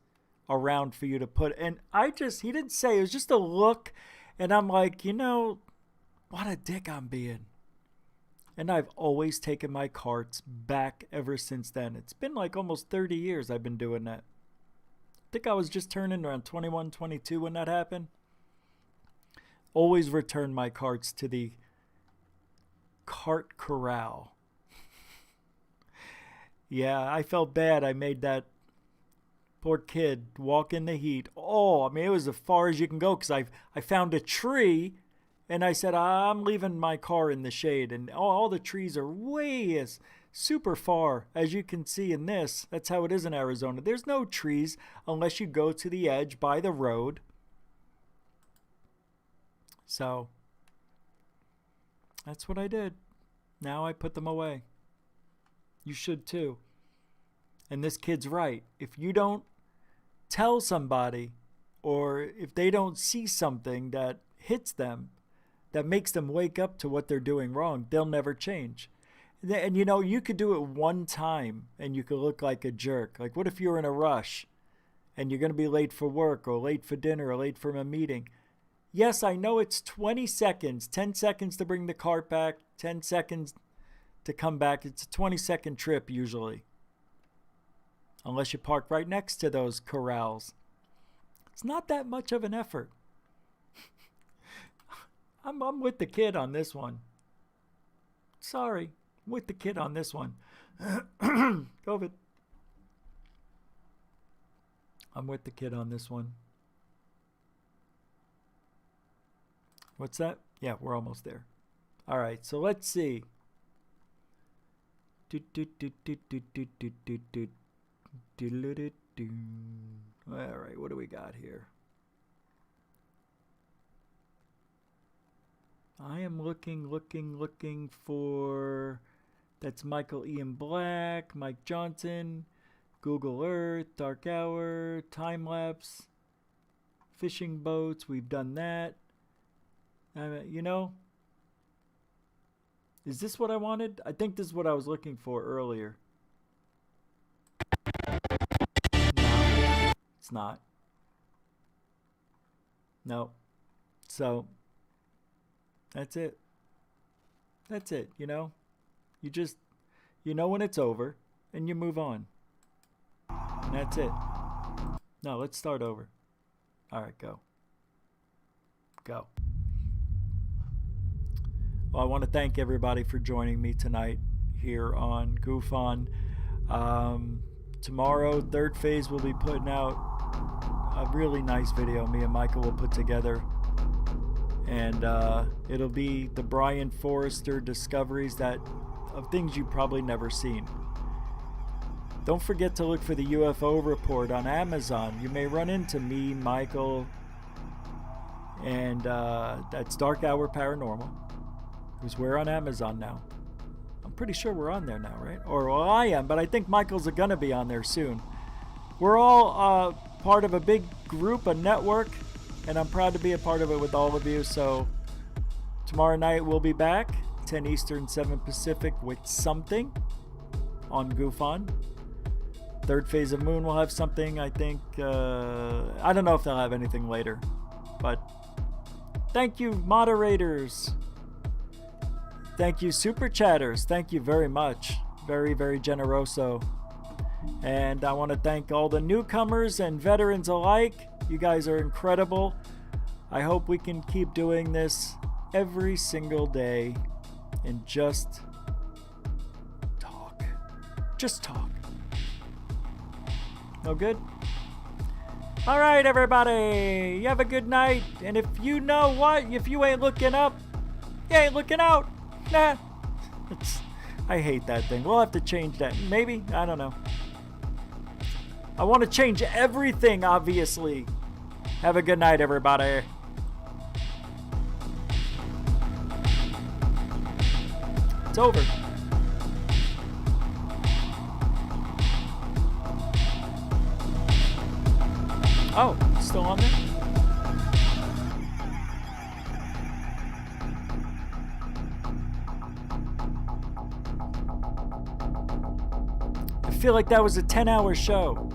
Speaker 10: around for you to put. And he didn't say, it was just a look. And I'm like, you know, what a dick I'm being. And I've always taken my carts back ever since then. It's been like almost 30 years I've been doing that. I think I was just turning around 21, 22 when that happened. Always return my carts to the cart corral. Yeah, I felt bad. I made that poor kid walk in the heat. Oh, I mean, it was as far as you can go because I found a tree and I said, I'm leaving my car in the shade. And all the trees are way super far. As you can see in this, that's how it is in Arizona. There's no trees unless you go to the edge by the road. So, that's what I did. Now I put them away. You should too. And this kid's right. If you don't tell somebody, or if they don't see something that hits them, that makes them wake up to what they're doing wrong, they'll never change. And you know, you could do it one time and you could look like a jerk. Like, what if you're in a rush and you're going to be late for work or late for dinner or late for a meeting? Yes, I know it's 20 seconds, 10 seconds to bring the cart back, 10 seconds to come back. It's a 20-second trip usually. Unless you park right next to those corrals. It's not that much of an effort. I'm with the kid on this one. Sorry, with the kid on this one. COVID. I'm with the kid on this one. What's that? Yeah, we're almost there. All right, so let's see. All right, what do we got here? I am looking for... That's Michael Ian Black, Mike Johnson, Google Earth, Dark Hour, Time Lapse, Fishing Boats. We've done that. You know, is this what I wanted? I think this is what I was looking for earlier. No, it's not. No. So, that's it. That's it, you know? You just, you know when it's over, and you move on. And that's it. No, let's start over. All right, go. Go. Well, I want to thank everybody for joining me tonight here on Goof On. Tomorrow, third phase will be putting out a really nice video me and Michael will put together. And it'll be the Brian Forrester discoveries of things you've probably never seen. Don't forget to look for the UFO report on Amazon. You may run into me, Michael, and that's Dark Hour Paranormal, who's we're on Amazon now. I'm pretty sure we're on there now, right? Or well, I am, but I think Michael's gonna be on there soon. We're all part of a big group, a network, and I'm proud to be a part of it with all of you. So tomorrow night we'll be back, 10 Eastern, 7 Pacific, with something on Goof On. Third phase of Moon will have something, I think. I don't know if they'll have anything later. But thank you, moderators. Thank you, super chatters. Thank you very much. Very, very generoso. And I want to thank all the newcomers and veterans alike. You guys are incredible. I hope we can keep doing this every single day and just talk. Just talk. No good? All right, everybody. You have a good night. And if you know what, if you ain't looking up, you ain't looking out. Nah. I hate that thing. We'll have to change that. Maybe. I don't know. I want to change everything, obviously. Have a good night, everybody. It's over. Oh, still on there? I feel like that was a 10-hour show.